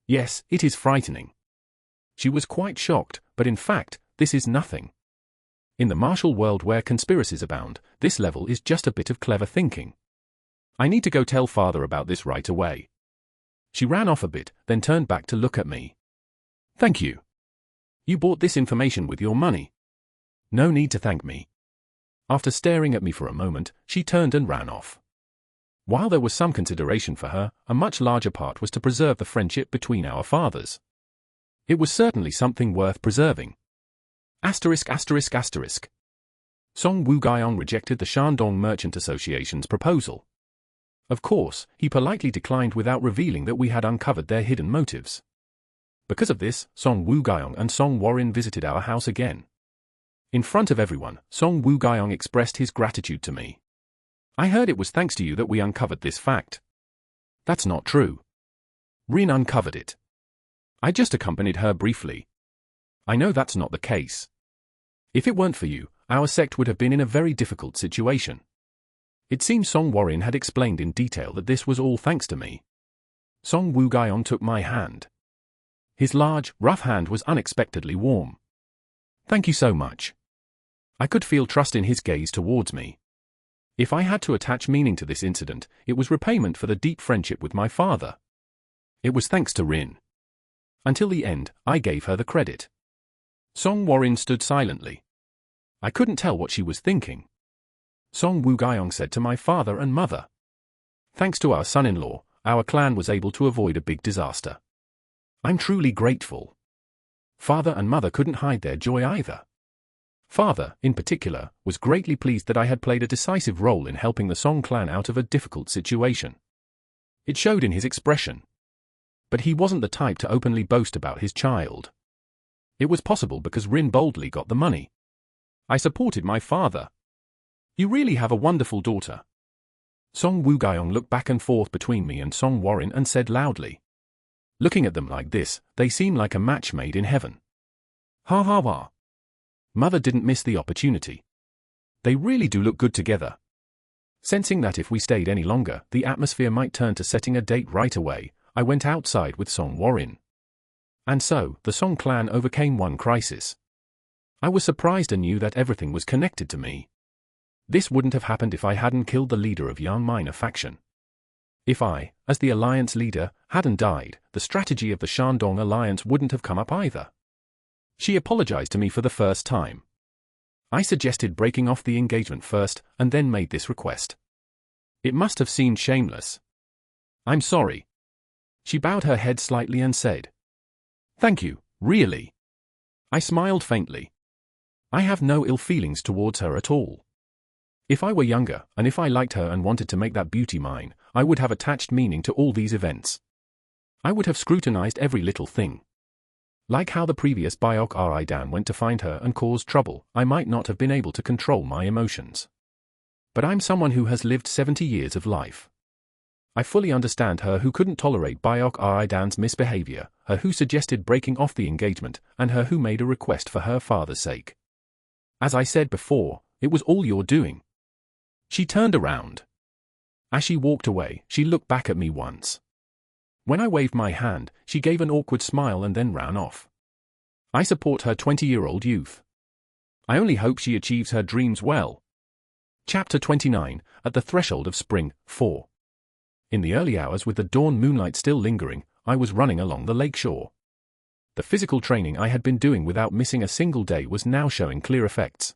S1: Yes, it is frightening. She was quite shocked, but in fact, this is nothing. In the martial world where conspiracies abound, this level is just a bit of clever thinking. I need to go tell father about this right away. She ran off a bit, then turned back to look at me. Thank you. You bought this information with your money. No need to thank me. After staring at me for a moment, she turned and ran off. While there was some consideration for her, a much larger part was to preserve the friendship between our fathers. It was certainly something worth preserving. Asterisk asterisk asterisk. Song Wugaiong rejected the Shandong Merchant Association's proposal. Of course, he politely declined without revealing that we had uncovered their hidden motives. Because of this, Song Wugaiong and Song Warren visited our house again. In front of everyone, Song Wugaiong expressed his gratitude to me. I heard it was thanks to you that we uncovered this fact. That's not true. Rin uncovered it. I just accompanied her briefly. I know that's not the case. If it weren't for you, our sect would have been in a very difficult situation. It seems Song Warren had explained in detail that this was all thanks to me. Song Wugaiong took my hand. His large, rough hand was unexpectedly warm. Thank you so much. I could feel trust in his gaze towards me. If I had to attach meaning to this incident, it was repayment for the deep friendship with my father. It was thanks to Rin. Until the end, I gave her the credit. Song Warren stood silently. I couldn't tell what she was thinking. Song Wugaiong said to my father and mother. Thanks to our son-in-law, our clan was able to avoid a big disaster. I'm truly grateful. Father and mother couldn't hide their joy either. Father, in particular, was greatly pleased that I had played a decisive role in helping the Song clan out of a difficult situation. It showed in his expression. But he wasn't the type to openly boast about his child. It was possible because Rin boldly got the money. I supported my father. You really have a wonderful daughter. Song Wugaiong looked back and forth between me and Song Warren and said loudly. Looking at them like this, they seem like a match made in heaven. Ha ha ha. Mother didn't miss the opportunity. They really do look good together. Sensing that if we stayed any longer, the atmosphere might turn to setting a date right away, I went outside with Song Warren. And so, the Song clan overcame one crisis. I was surprised and knew that everything was connected to me. This wouldn't have happened if I hadn't killed the leader of Yang Minor faction. If I, as the alliance leader, hadn't died, the strategy of the Shandong Alliance wouldn't have come up either. She apologized to me for the first time. I suggested breaking off the engagement first, and then made this request. It must have seemed shameless. I'm sorry. She bowed her head slightly and said, Thank you, really. I smiled faintly. I have no ill feelings towards her at all. If I were younger, and if I liked her and wanted to make that beauty mine, I would have attached meaning to all these events. I would have scrutinized every little thing. Like how the previous Byok Ri Dan went to find her and caused trouble, I might not have been able to control my emotions. But I'm someone who has lived 70 years of life. I fully understand her who couldn't tolerate Byok Ri Dan's misbehavior, her who suggested breaking off the engagement, and her who made a request for her father's sake. As I said before, it was all your doing. She turned around. As she walked away, she looked back at me once. When I waved my hand, she gave an awkward smile and then ran off. I support her 20-year-old youth. I only hope she achieves her dreams well. Chapter 29, At the Threshold of Spring, 4. In the early hours with the dawn moonlight still lingering, I was running along the lakeshore. The physical training I had been doing without missing a single day was now showing clear effects.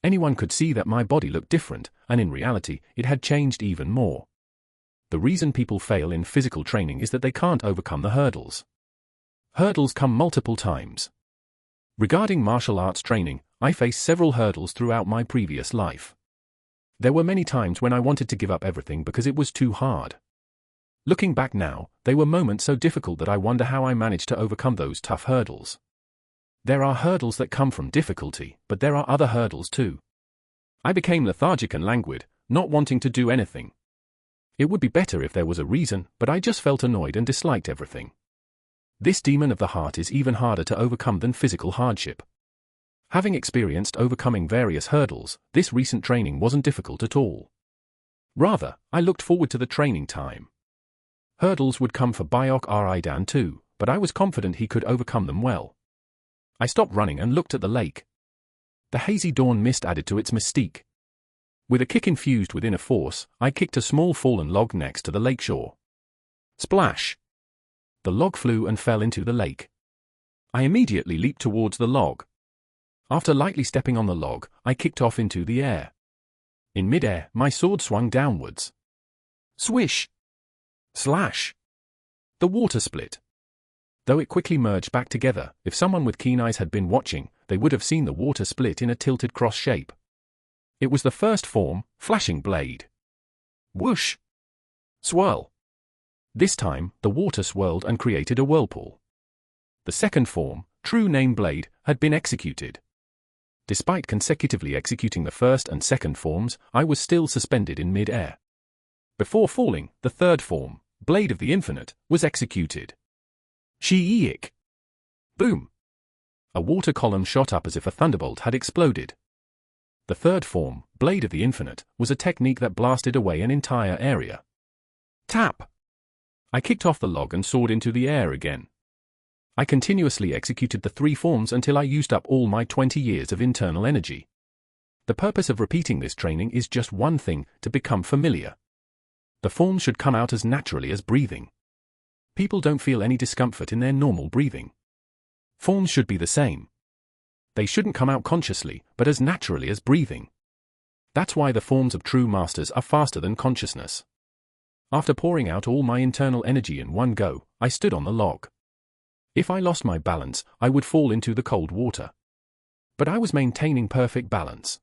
S1: Anyone could see that my body looked different, and in reality, it had changed even more. The reason people fail in physical training is that they can't overcome the hurdles. Hurdles come multiple times. Regarding martial arts training, I faced several hurdles throughout my previous life. There were many times when I wanted to give up everything because it was too hard. Looking back now, they were moments so difficult that I wonder how I managed to overcome those tough hurdles. There are hurdles that come from difficulty, but there are other hurdles too. I became lethargic and languid, not wanting to do anything. It would be better if there was a reason, but I just felt annoyed and disliked everything. This demon of the heart is even harder to overcome than physical hardship. Having experienced overcoming various hurdles, this recent training wasn't difficult at all. Rather, I looked forward to the training time. Hurdles would come for Byok Ridan too, but I was confident he could overcome them well. I stopped running and looked at the lake. The hazy dawn mist added to its mystique. With a kick infused with inner force, I kicked a small fallen log next to the lakeshore. Splash! The log flew and fell into the lake. I immediately leaped towards the log. After lightly stepping on the log, I kicked off into the air. In mid-air, my sword swung downwards. Swish! Slash! The water split. Though it quickly merged back together, if someone with keen eyes had been watching, they would have seen the water split in a tilted cross shape. It was the first form, Flashing Blade. Whoosh! Swirl! This time, the water swirled and created a whirlpool. The second form, True Name Blade, had been executed. Despite consecutively executing the first and second forms, I was still suspended in mid-air. Before falling, the third form, Blade of the Infinite, was executed. Shi-ik! Boom! A water column shot up as if a thunderbolt had exploded. The third form, Blade of the Infinite, was a technique that blasted away an entire area. Tap! I kicked off the log and soared into the air again. I continuously executed the three forms until I used up all my 20 years of internal energy. The purpose of repeating this training is just one thing, to become familiar. The forms should come out as naturally as breathing. People don't feel any discomfort in their normal breathing. Forms should be the same. They shouldn't come out consciously, but as naturally as breathing. That's why the forms of true masters are faster than consciousness. After pouring out all my internal energy in one go, I stood on the log. If I lost my balance, I would fall into the cold water. But I was maintaining perfect balance.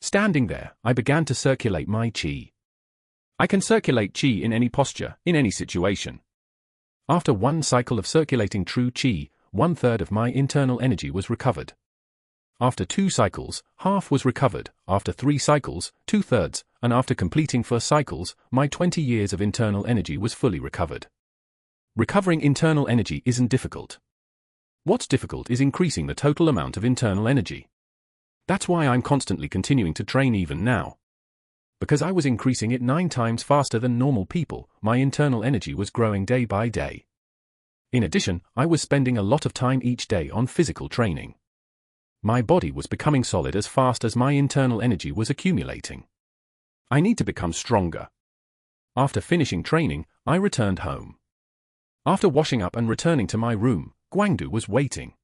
S1: Standing there, I began to circulate my chi. I can circulate chi in any posture, in any situation. After one cycle of circulating true chi, 1/3 of my internal energy was recovered. After 2 cycles, half was recovered, after 3 cycles, 2/3, and after completing 4 cycles, my 20 years of internal energy was fully recovered. Recovering internal energy isn't difficult. What's difficult is increasing the total amount of internal energy. That's why I'm constantly continuing to train even now. Because I was increasing it 9 times faster than normal people, my internal energy was growing day by day. In addition, I was spending a lot of time each day on physical training. My body was becoming solid as fast as my internal energy was accumulating. I need to become stronger. After finishing training, I returned home. After washing up and returning to my room, Guangdu was waiting.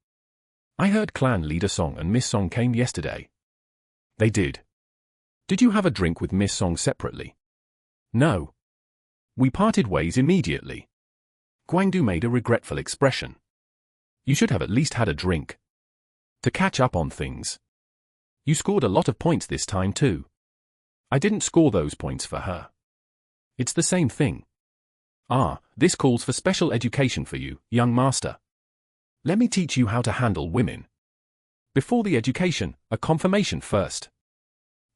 S1: I heard clan leader Song and Miss Song came yesterday. They did. Did you have a drink with Miss Song separately? No. We parted ways immediately. Guangdu made a regretful expression. You should have at least had a drink. To catch up on things. You scored a lot of points this time too. I didn't score those points for her. It's the same thing. Ah, this calls for special education for you, young master. Let me teach you how to handle women. Before the education, a confirmation first.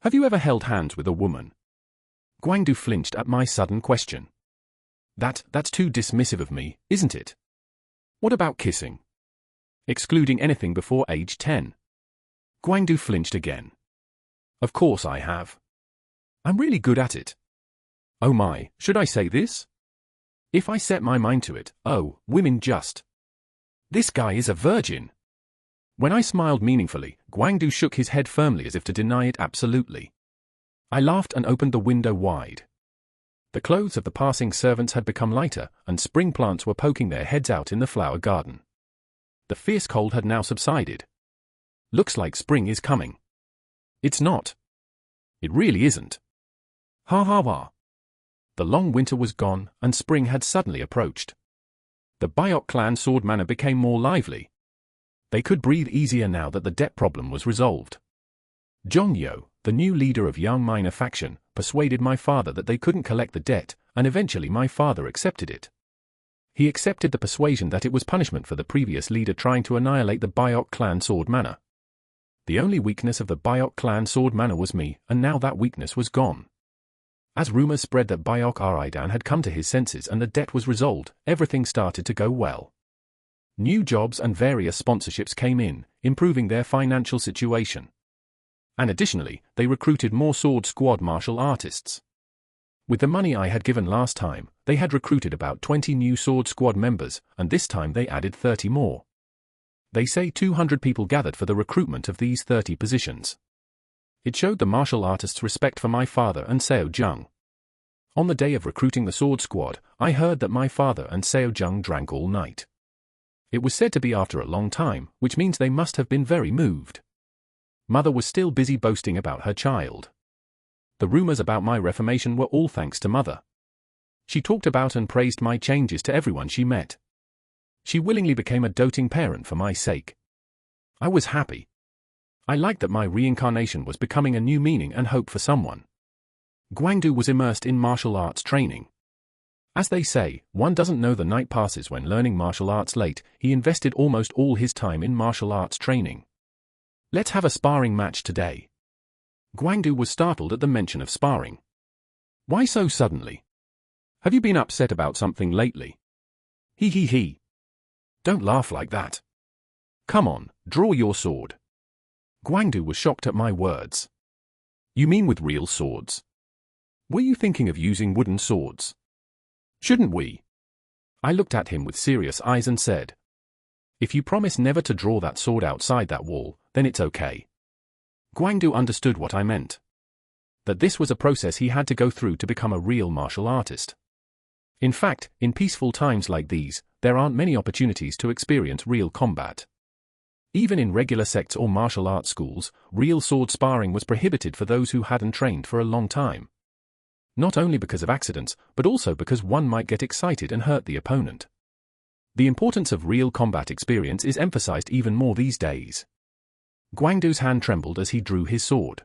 S1: Have you ever held hands with a woman? Guangdu flinched at my sudden question. That's too dismissive of me, isn't it? What about kissing? Excluding anything before age 10. Guangdu flinched again. Of course I have. I'm really good at it. Oh my, should I say this? If I set my mind to it, oh, women just. This guy is a virgin. When I smiled meaningfully, Guangdu shook his head firmly as if to deny it absolutely. I laughed and opened the window wide. The clothes of the passing servants had become lighter, and spring plants were poking their heads out in the flower garden. The fierce cold had now subsided. Looks like spring is coming. It's not. It really isn't. Ha ha ha. The long winter was gone, and spring had suddenly approached. The Byok clan sword manor became more lively. They could breathe easier now that the debt problem was resolved. Jongyo, the new leader of Young Minor faction, persuaded my father that they couldn't collect the debt, and eventually my father accepted it. He accepted the persuasion that it was punishment for the previous leader trying to annihilate the Byok clan sword manor. The only weakness of the Byok clan sword manor was me, and now that weakness was gone. As rumors spread that Byok Aridan had come to his senses and the debt was resolved, everything started to go well. New jobs and various sponsorships came in, improving their financial situation. And additionally, they recruited more sword squad martial artists. With the money I had given last time, they had recruited about 20 new sword squad members, and this time they added 30 more. They say 200 people gathered for the recruitment of these 30 positions. It showed the martial artists' respect for my father and Seo Jung. On the day of recruiting the sword squad, I heard that my father and Seo Jung drank all night. It was said to be after a long time, which means they must have been very moved. Mother was still busy boasting about her child. The rumors about my reformation were all thanks to Mother. She talked about and praised my changes to everyone she met. She willingly became a doting parent for my sake. I was happy. I liked that my reincarnation was becoming a new meaning and hope for someone. Guangdu was immersed in martial arts training. As they say, one doesn't know the night passes when learning martial arts late. He invested almost all his time in martial arts training. Let's have a sparring match today. Guangdu was startled at the mention of sparring. Why so suddenly? Have you been upset about something lately? He he he. Don't laugh like that. Come on, draw your sword. Guangdu was shocked at my words. You mean with real swords? Were you thinking of using wooden swords? Shouldn't we? I looked at him with serious eyes and said, if you promise never to draw that sword outside that wall, then it's okay. Guangdu understood what I meant. That this was a process he had to go through to become a real martial artist. In fact, in peaceful times like these, there aren't many opportunities to experience real combat. Even in regular sects or martial arts schools, real sword sparring was prohibited for those who hadn't trained for a long time. Not only because of accidents, but also because one might get excited and hurt the opponent. The importance of real combat experience is emphasized even more these days. Guangdu's hand trembled as he drew his sword.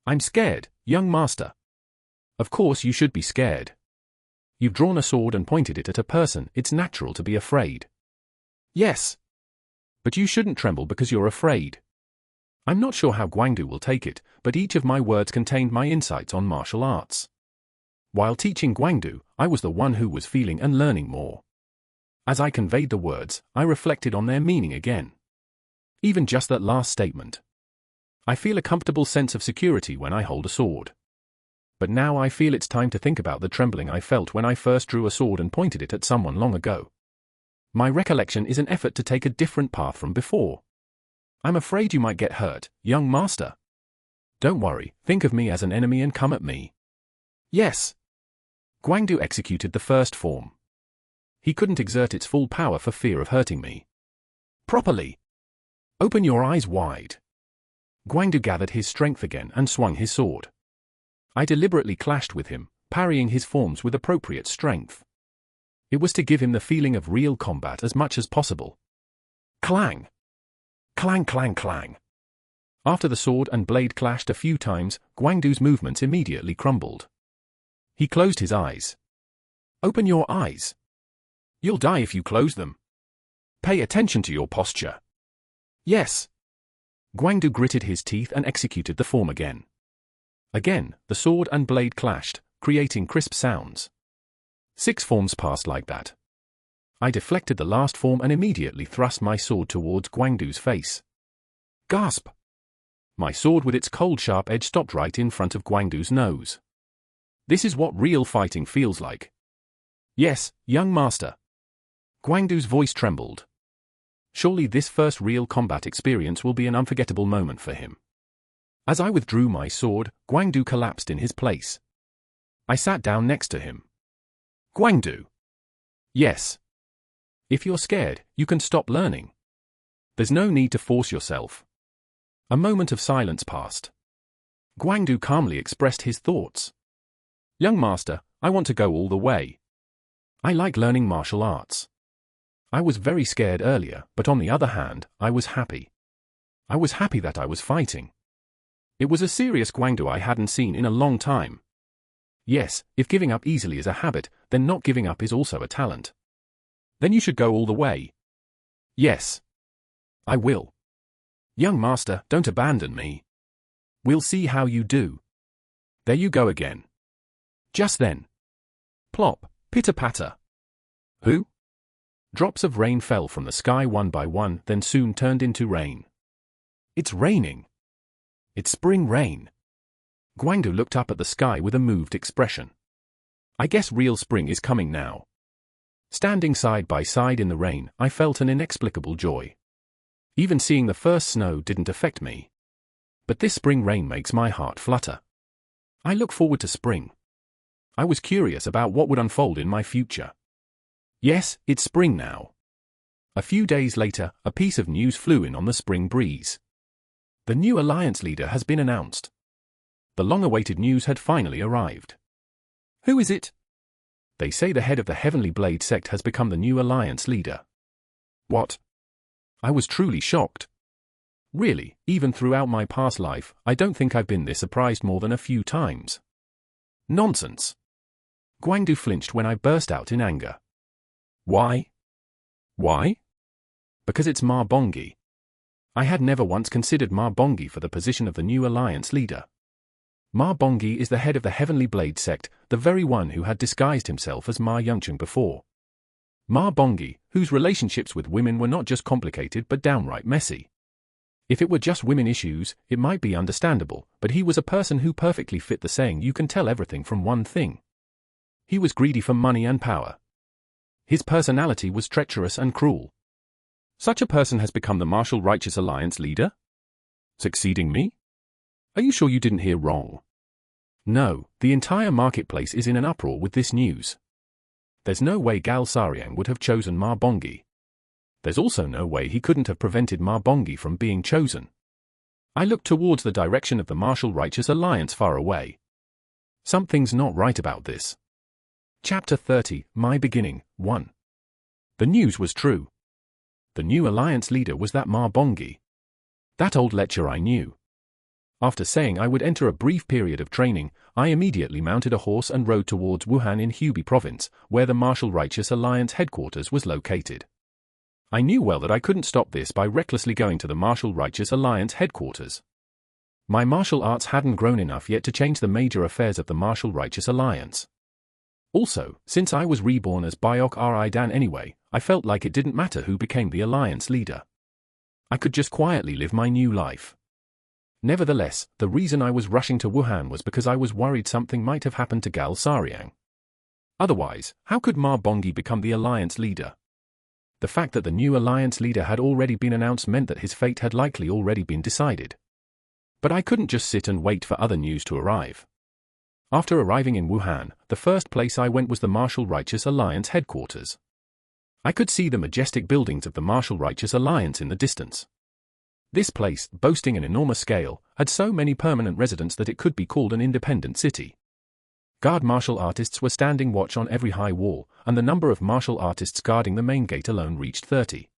S1: I'm scared, young master. Of course you should be scared. You've drawn a sword and pointed it at a person, it's natural to be afraid. Yes. But you shouldn't tremble because you're afraid. I'm not sure how Guangdu will take it, but each of my words contained my insights on martial arts. While teaching Guangdu, I was the one who was feeling and learning more. As I conveyed the words, I reflected on their meaning again. Even just that last statement. I feel a comfortable sense of security when I hold a sword. But now I feel it's time to think about the trembling I felt when I first drew a sword and pointed it at someone long ago. My recollection is an effort to take a different path from before. I'm afraid you might get hurt, young master. Don't worry, think of me as an enemy and come at me. Yes. Guangdu executed the first form. He couldn't exert its full power for fear of hurting me. Properly. Open your eyes wide. Guangdu gathered his strength again and swung his sword. I deliberately clashed with him, parrying his forms with appropriate strength. It was to give him the feeling of real combat as much as possible. Clang! Clang clang clang! After the sword and blade clashed a few times, Guangdu's movements immediately crumbled. He closed his eyes. Open your eyes. You'll die if you close them. Pay attention to your posture. Yes. Guangdu gritted his teeth and executed the form again. Again, the sword and blade clashed, creating crisp sounds. 6 forms passed like that. I deflected the last form and immediately thrust my sword towards Guangdu's face. Gasp! My sword with its cold sharp edge stopped right in front of Guangdu's nose. This is what real fighting feels like. Yes, young master. Guangdu's voice trembled. Surely this first real combat experience will be an unforgettable moment for him. As I withdrew my sword, Guangdu collapsed in his place. I sat down next to him. Guangdu. Yes. If you're scared, you can stop learning. There's no need to force yourself. A moment of silence passed. Guangdu calmly expressed his thoughts. Young master, I want to go all the way. I like learning martial arts. I was very scared earlier, but on the other hand, I was happy. I was happy that I was fighting. It was a serious Guangdu I hadn't seen in a long time. Yes, if giving up easily is a habit, then not giving up is also a talent. Then you should go all the way. Yes. I will. Young master, don't abandon me. We'll see how you do. There you go again. Just then. Plop, pitter-patter. Who? Drops of rain fell from the sky one by one, then soon turned into rain. It's raining. It's spring rain. Guangdu looked up at the sky with a moved expression. I guess real spring is coming now. Standing side by side in the rain, I felt an inexplicable joy. Even seeing the first snow didn't affect me. But this spring rain makes my heart flutter. I look forward to spring. I was curious about what would unfold in my future. Yes, it's spring now. A few days later, a piece of news flew in on the spring breeze. The new alliance leader has been announced. The long-awaited news had finally arrived. Who is it? They say the head of the Heavenly Blade sect has become the new alliance leader. What? I was truly shocked. Really, even throughout my past life, I don't think I've been this surprised more than a few times. Nonsense. Guangdu flinched when I burst out in anger. Why? Why? Because it's Ma Bongi. I had never once considered Ma Bongi for the position of the new alliance leader. Ma Bongi is the head of the Heavenly Blade sect, the very one who had disguised himself as Ma Yongcheng before. Ma Bongi, whose relationships with women were not just complicated but downright messy. If it were just women issues, it might be understandable, but he was a person who perfectly fit the saying you can tell everything from one thing. He was greedy for money and power. His personality was treacherous and cruel. Such a person has become the Martial Righteous Alliance leader? Succeeding me? Are you sure you didn't hear wrong? No, the entire marketplace is in an uproar with this news. There's no way Gal Sariang would have chosen Ma Bongi. There's also no way he couldn't have prevented Ma Bongi from being chosen. I looked towards the direction of the Martial Righteous Alliance far away. Something's not right about this. Chapter 30, My Beginning, 1. The news was true. The new alliance leader was that Ma Bongi. That old lecher I knew. After saying I would enter a brief period of training, I immediately mounted a horse and rode towards Wuhan in Hubei province, where the Martial Righteous Alliance headquarters was located. I knew well that I couldn't stop this by recklessly going to the Martial Righteous Alliance headquarters. My martial arts hadn't grown enough yet to change the major affairs of the Martial Righteous Alliance. Also, since I was reborn as Byok Ri Dan anyway, I felt like it didn't matter who became the alliance leader. I could just quietly live my new life. Nevertheless, the reason I was rushing to Wuhan was because I was worried something might have happened to Gal Sariang. Otherwise, how could Ma Bongi become the alliance leader? The fact that the new alliance leader had already been announced meant that his fate had likely already been decided. But I couldn't just sit and wait for other news to arrive. After arriving in Wuhan, the first place I went was the Martial Righteous Alliance headquarters. I could see the majestic buildings of the Martial Righteous Alliance in the distance. This place, boasting an enormous scale, had so many permanent residents that it could be called an independent city. Guard martial artists were standing watch on every high wall, and the number of martial artists guarding the main gate alone reached 30.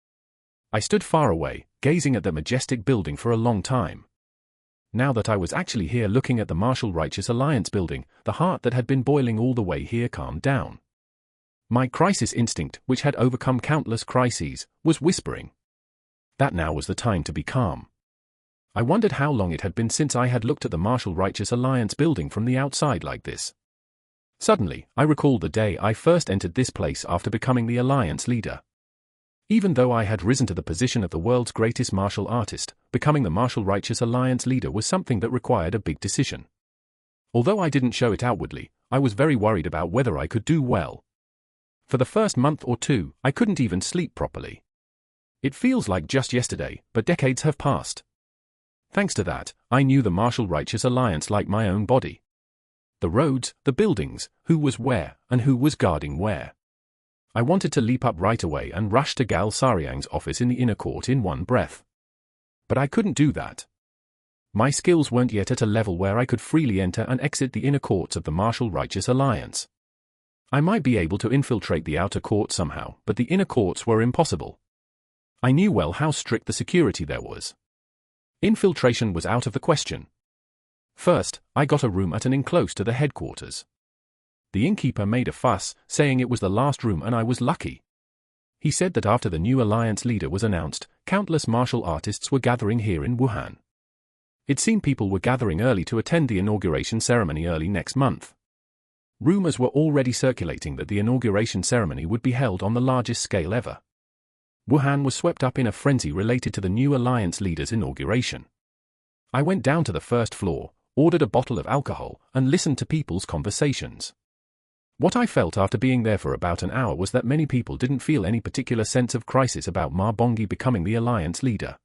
S1: I stood far away, gazing at the majestic building for a long time. Now that I was actually here looking at the Martial Righteous Alliance building, the heart that had been boiling all the way here calmed down. My crisis instinct, which had overcome countless crises, was whispering that now was the time to be calm. I wondered how long it had been since I had looked at the Martial Righteous Alliance building from the outside like this. Suddenly, I recalled the day I first entered this place after becoming the alliance leader. Even though I had risen to the position of the world's greatest martial artist, becoming the Martial Righteous Alliance leader was something that required a big decision. Although I didn't show it outwardly, I was very worried about whether I could do well. For the first month or two, I couldn't even sleep properly. It feels like just yesterday, but decades have passed. Thanks to that, I knew the Martial Righteous Alliance like my own body. The roads, the buildings, who was where, and who was guarding where. I wanted to leap up right away and rush to Gal Sariang's office in the inner court in one breath. But I couldn't do that. My skills weren't yet at a level where I could freely enter and exit the inner courts of the Martial Righteous Alliance. I might be able to infiltrate the outer court somehow, but the inner courts were impossible. I knew well how strict the security there was. Infiltration was out of the question. First, I got a room at an inn close to the headquarters. The innkeeper made a fuss, saying it was the last room and I was lucky. He said that after the new alliance leader was announced, countless martial artists were gathering here in Wuhan. It seemed people were gathering early to attend the inauguration ceremony early next month. Rumors were already circulating that the inauguration ceremony would be held on the largest scale ever. Wuhan was swept up in a frenzy related to the new alliance leader's inauguration. I went down to the first floor, ordered a bottle of alcohol, and listened to people's conversations. What I felt after being there for about an hour was that many people didn't feel any particular sense of crisis about Ma Bongi becoming the alliance leader.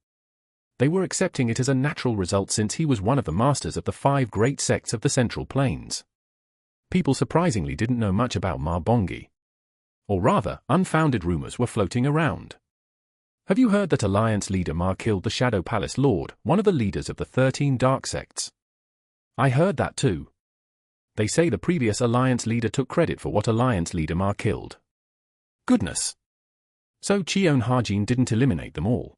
S1: They were accepting it as a natural result since he was one of the masters of the 5 great sects of the Central Plains. People surprisingly didn't know much about Ma Bongi. Or rather, unfounded rumors were floating around. Have you heard that alliance leader Ma killed the Shadow Palace Lord, one of the leaders of the 13 dark sects? I heard that too. They say the previous alliance leader took credit for what alliance leader Ma killed. Goodness. So Cheon Hajin didn't eliminate them all.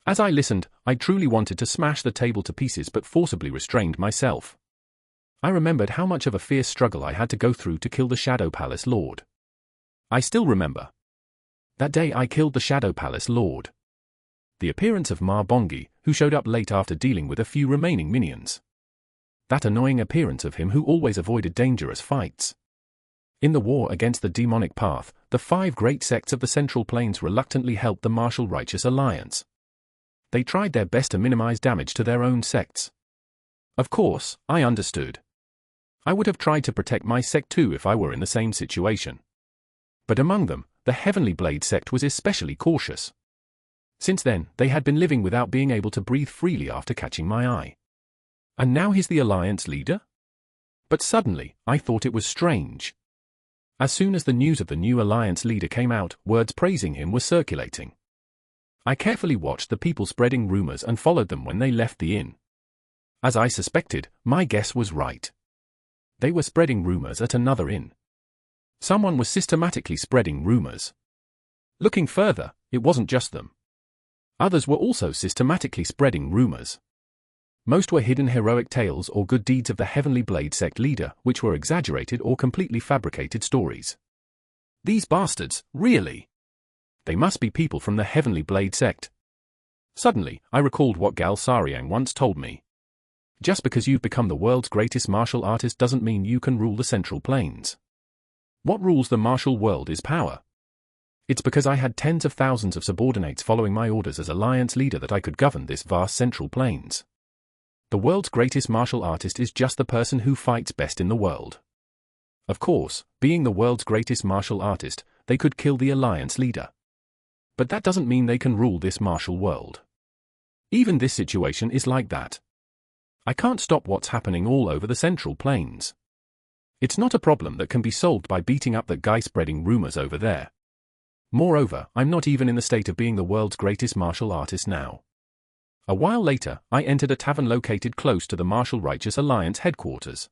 S1: As I listened, I truly wanted to smash the table to pieces but forcibly restrained myself. I remembered how much of a fierce struggle I had to go through to kill the Shadow Palace Lord. I still remember. That day I killed the Shadow Palace Lord. The appearance of Ma Bongi, who showed up late after dealing with a few remaining minions. That annoying appearance of him who always avoided dangerous fights. In the war against the demonic path, the 5 great sects of the Central Plains reluctantly helped the Martial Righteous Alliance. They tried their best to minimize damage to their own sects. Of course, I understood. I would have tried to protect my sect too if I were in the same situation. But among them, the Heavenly Blade sect was especially cautious. Since then, they had been living without being able to breathe freely after catching my eye. And now he's the alliance leader? But suddenly, I thought it was strange. As soon as the news of the new alliance leader came out, words praising him were circulating. I carefully watched the people spreading rumors and followed them when they left the inn. As I suspected, my guess was right. They were spreading rumors at another inn. Someone was systematically spreading rumors. Looking further, it wasn't just them. Others were also systematically spreading rumors. Most were hidden heroic tales or good deeds of the Heavenly Blade sect leader, which were exaggerated or completely fabricated stories. These bastards, really? They must be people from the Heavenly Blade sect. Suddenly, I recalled what Gal Sariang once told me. Just because you've become the world's greatest martial artist doesn't mean you can rule the Central Plains. What rules the martial world is power. It's because I had tens of thousands of subordinates following my orders as alliance leader that I could govern this vast Central Plains. The world's greatest martial artist is just the person who fights best in the world. Of course, being the world's greatest martial artist, they could kill the alliance leader. But that doesn't mean they can rule this martial world. Even this situation is like that. I can't stop what's happening all over the Central Plains. It's not a problem that can be solved by beating up that guy spreading rumors over there. Moreover, I'm not even in the state of being the world's greatest martial artist now. A while later, I entered a tavern located close to the Martial Righteous Alliance headquarters.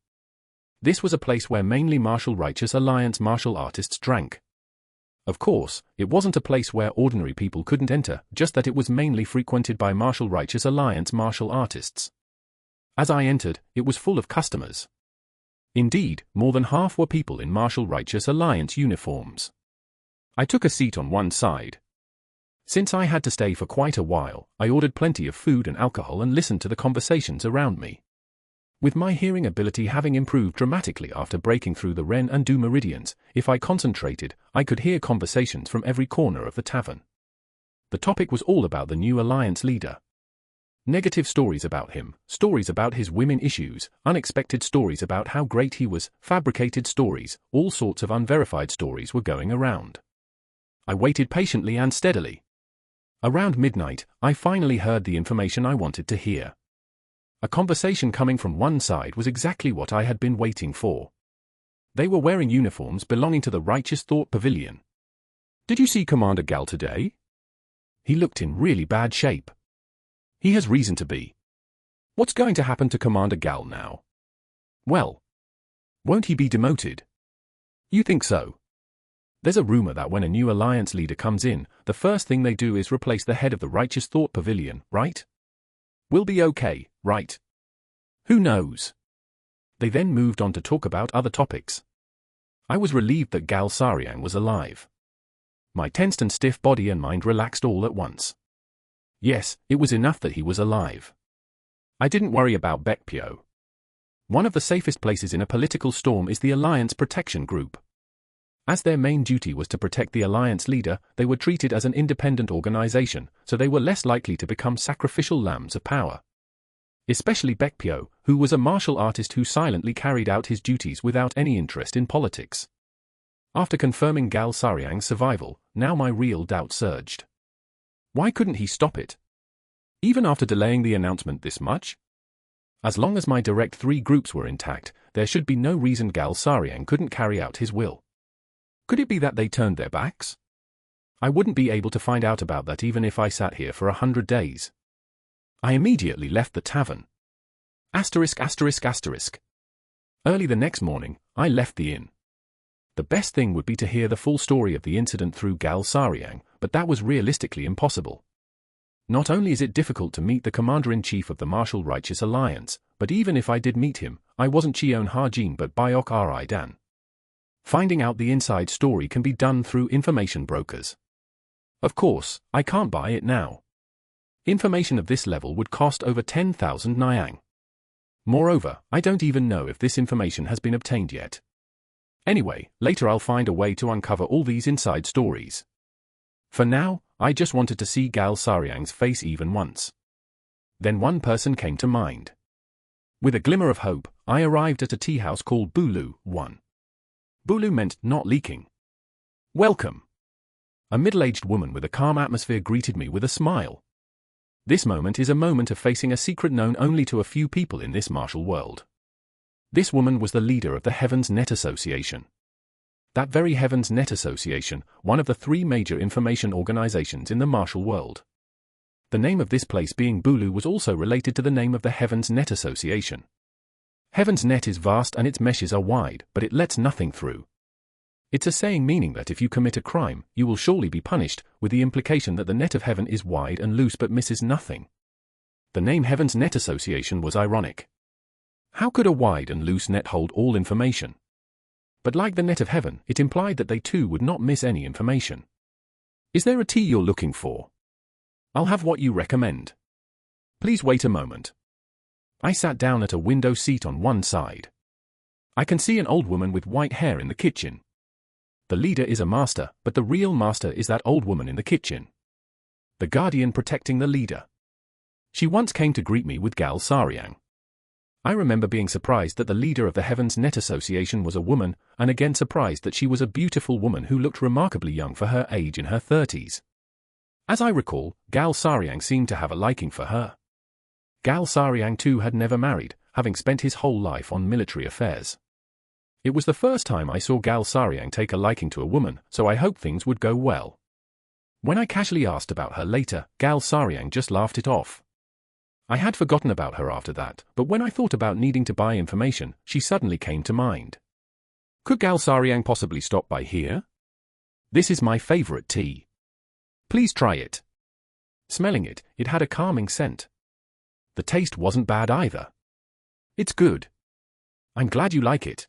S1: This was a place where mainly Martial Righteous Alliance martial artists drank. Of course, it wasn't a place where ordinary people couldn't enter, just that it was mainly frequented by Martial Righteous Alliance martial artists. As I entered, it was full of customers. Indeed, more than half were people in Martial Righteous Alliance uniforms. I took a seat on one side. Since I had to stay for quite a while, I ordered plenty of food and alcohol and listened to the conversations around me. With my hearing ability having improved dramatically after breaking through the Ren and Du meridians, if I concentrated, I could hear conversations from every corner of the tavern. The topic was all about the new alliance leader. Negative stories about him, stories about his women issues, unexpected stories about how great he was, fabricated stories, all sorts of unverified stories were going around. I waited patiently and steadily. Around midnight, I finally heard the information I wanted to hear. A conversation coming from one side was exactly what I had been waiting for. They were wearing uniforms belonging to the Righteous Thought Pavilion. "Did you see Commander Gal today? He looked in really bad shape." "He has reason to be. What's going to happen to Commander Gal now?" "Well, won't he be demoted?" "You think so?" "There's a rumor that when a new alliance leader comes in, the first thing they do is replace the head of the Righteous Thought Pavilion, right? We'll be okay, right?" "Who knows?" They then moved on to talk about other topics. I was relieved that Gal Sariang was alive. My tensed and stiff body and mind relaxed all at once. Yes, it was enough that he was alive. I didn't worry about Baekpyo. One of the safest places in a political storm is the Alliance Protection Group. As their main duty was to protect the alliance leader, they were treated as an independent organization, so they were less likely to become sacrificial lambs of power. Especially Baekpyo, who was a martial artist who silently carried out his duties without any interest in politics. After confirming Gal Sariang's survival, now my real doubt surged. Why couldn't he stop it? Even after delaying the announcement this much? As long as my direct 3 groups were intact, there should be no reason Gal Sariang couldn't carry out his will. Could it be that they turned their backs? I wouldn't be able to find out about that even if I sat here for 100 days. I immediately left the tavern. Early the next morning, I left the inn. The best thing would be to hear the full story of the incident through Gal Sariang, but that was realistically impossible. Not only is it difficult to meet the Commander-in-Chief of the Martial Righteous Alliance, but even if I did meet him, I wasn't Cheon Ha-jin but Byok Ri-dan. Finding out the inside story can be done through information brokers. Of course, I can't buy it now. Information of this level would cost over 10,000 Nyang. Moreover, I don't even know if this information has been obtained yet. Anyway, later I'll find a way to uncover all these inside stories. For now, I just wanted to see Gal Sariang's face even once. Then one person came to mind. With a glimmer of hope, I arrived at a tea house called Bulu 1. Bulu meant not leaking. "Welcome." A middle-aged woman with a calm atmosphere greeted me with a smile. This moment is a moment of facing a secret known only to a few people in this martial world. This woman was the leader of the Heaven's Net Association. That very Heaven's Net Association, one of the 3 major information organizations in the martial world. The name of this place being Bulu was also related to the name of the Heaven's Net Association. Heaven's net is vast and its meshes are wide, but it lets nothing through. It's a saying meaning that if you commit a crime, you will surely be punished, with the implication that the net of heaven is wide and loose but misses nothing. The name Heaven's Net Association was ironic. How could a wide and loose net hold all information? But like the net of heaven, it implied that they too would not miss any information. "Is there a tea you're looking for?" "I'll have what you recommend." "Please wait a moment." I sat down at a window seat on one side. I can see an old woman with white hair in the kitchen. The leader is a master, but the real master is that old woman in the kitchen. The guardian protecting the leader. She once came to greet me with Gal Sariang. I remember being surprised that the leader of the Heaven's Net Association was a woman, and again surprised that she was a beautiful woman who looked remarkably young for her age in her 30s. As I recall, Gal Sariang seemed to have a liking for her. Gal Sariang too had never married, having spent his whole life on military affairs. It was the first time I saw Gal Sariang take a liking to a woman, so I hoped things would go well. When I casually asked about her later, Gal Sariang just laughed it off. I had forgotten about her after that, but when I thought about needing to buy information, she suddenly came to mind. Could Gal Sariang possibly stop by here? This is my favorite tea. Please try it. Smelling it, it had a calming scent. The taste wasn't bad either. It's good. I'm glad you like it.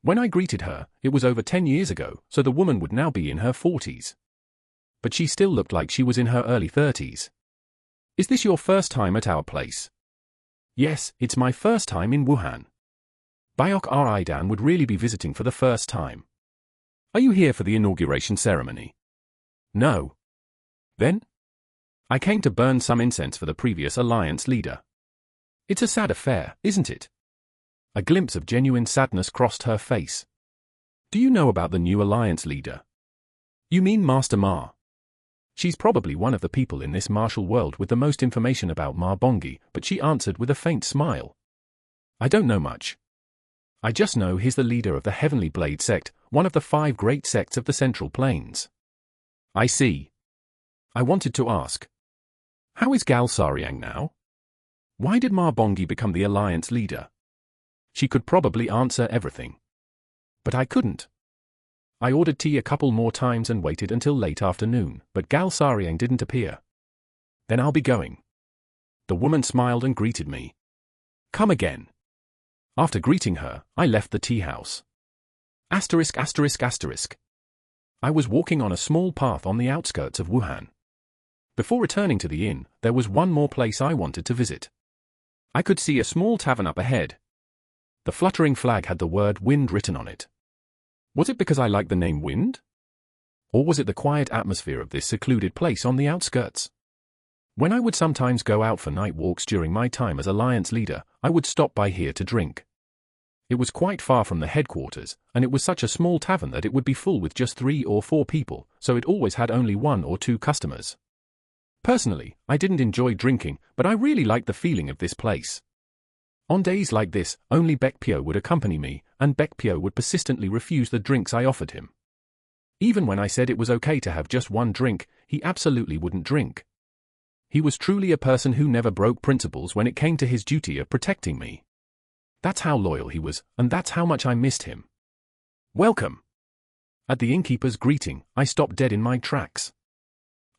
S1: When I greeted her, it was over 10 years ago, so the woman would now be in her 40s. But she still looked like she was in her early 30s. Is this your first time at our place? Yes, it's my first time in Wuhan. Byok Ri-dan would really be visiting for the first time. Are you here for the inauguration ceremony? No. Then? I came to burn some incense for the previous alliance leader. It's a sad affair, isn't it? A glimpse of genuine sadness crossed her face. Do you know about the new alliance leader? You mean Master Ma? She's probably one of the people in this martial world with the most information about Marbongi, but she answered with a faint smile. I don't know much. I just know he's the leader of the Heavenly Blade sect, one of the 5 great sects of the Central Plains. I see. I wanted to ask. How is Galsariang now? Why did Marbongi become the alliance leader? She could probably answer everything. But I couldn't. I ordered tea a couple more times and waited until late afternoon, but Galsariang didn't appear. Then I'll be going. The woman smiled and greeted me. Come again. After greeting her, I left the tea house. ******. I was walking on a small path on the outskirts of Wuhan. Before returning to the inn, there was one more place I wanted to visit. I could see a small tavern up ahead. The fluttering flag had the word Wind written on it. Was it because I liked the name Wind? Or was it the quiet atmosphere of this secluded place on the outskirts? When I would sometimes go out for night walks during my time as Alliance leader, I would stop by here to drink. It was quite far from the headquarters, and it was such a small tavern that it would be full with just 3 or 4 people, so it always had only 1 or 2 customers. Personally, I didn't enjoy drinking, but I really liked the feeling of this place. On days like this, only Baekpyo would accompany me, and Baekpyo would persistently refuse the drinks I offered him. Even when I said it was okay to have just 1 drink, he absolutely wouldn't drink. He was truly a person who never broke principles when it came to his duty of protecting me. That's how loyal he was, and that's how much I missed him. Welcome. At the innkeeper's greeting, I stopped dead in my tracks.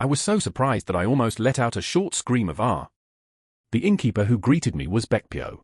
S1: I was so surprised that I almost let out a short scream of "Ah!" The innkeeper who greeted me was Baekpyo.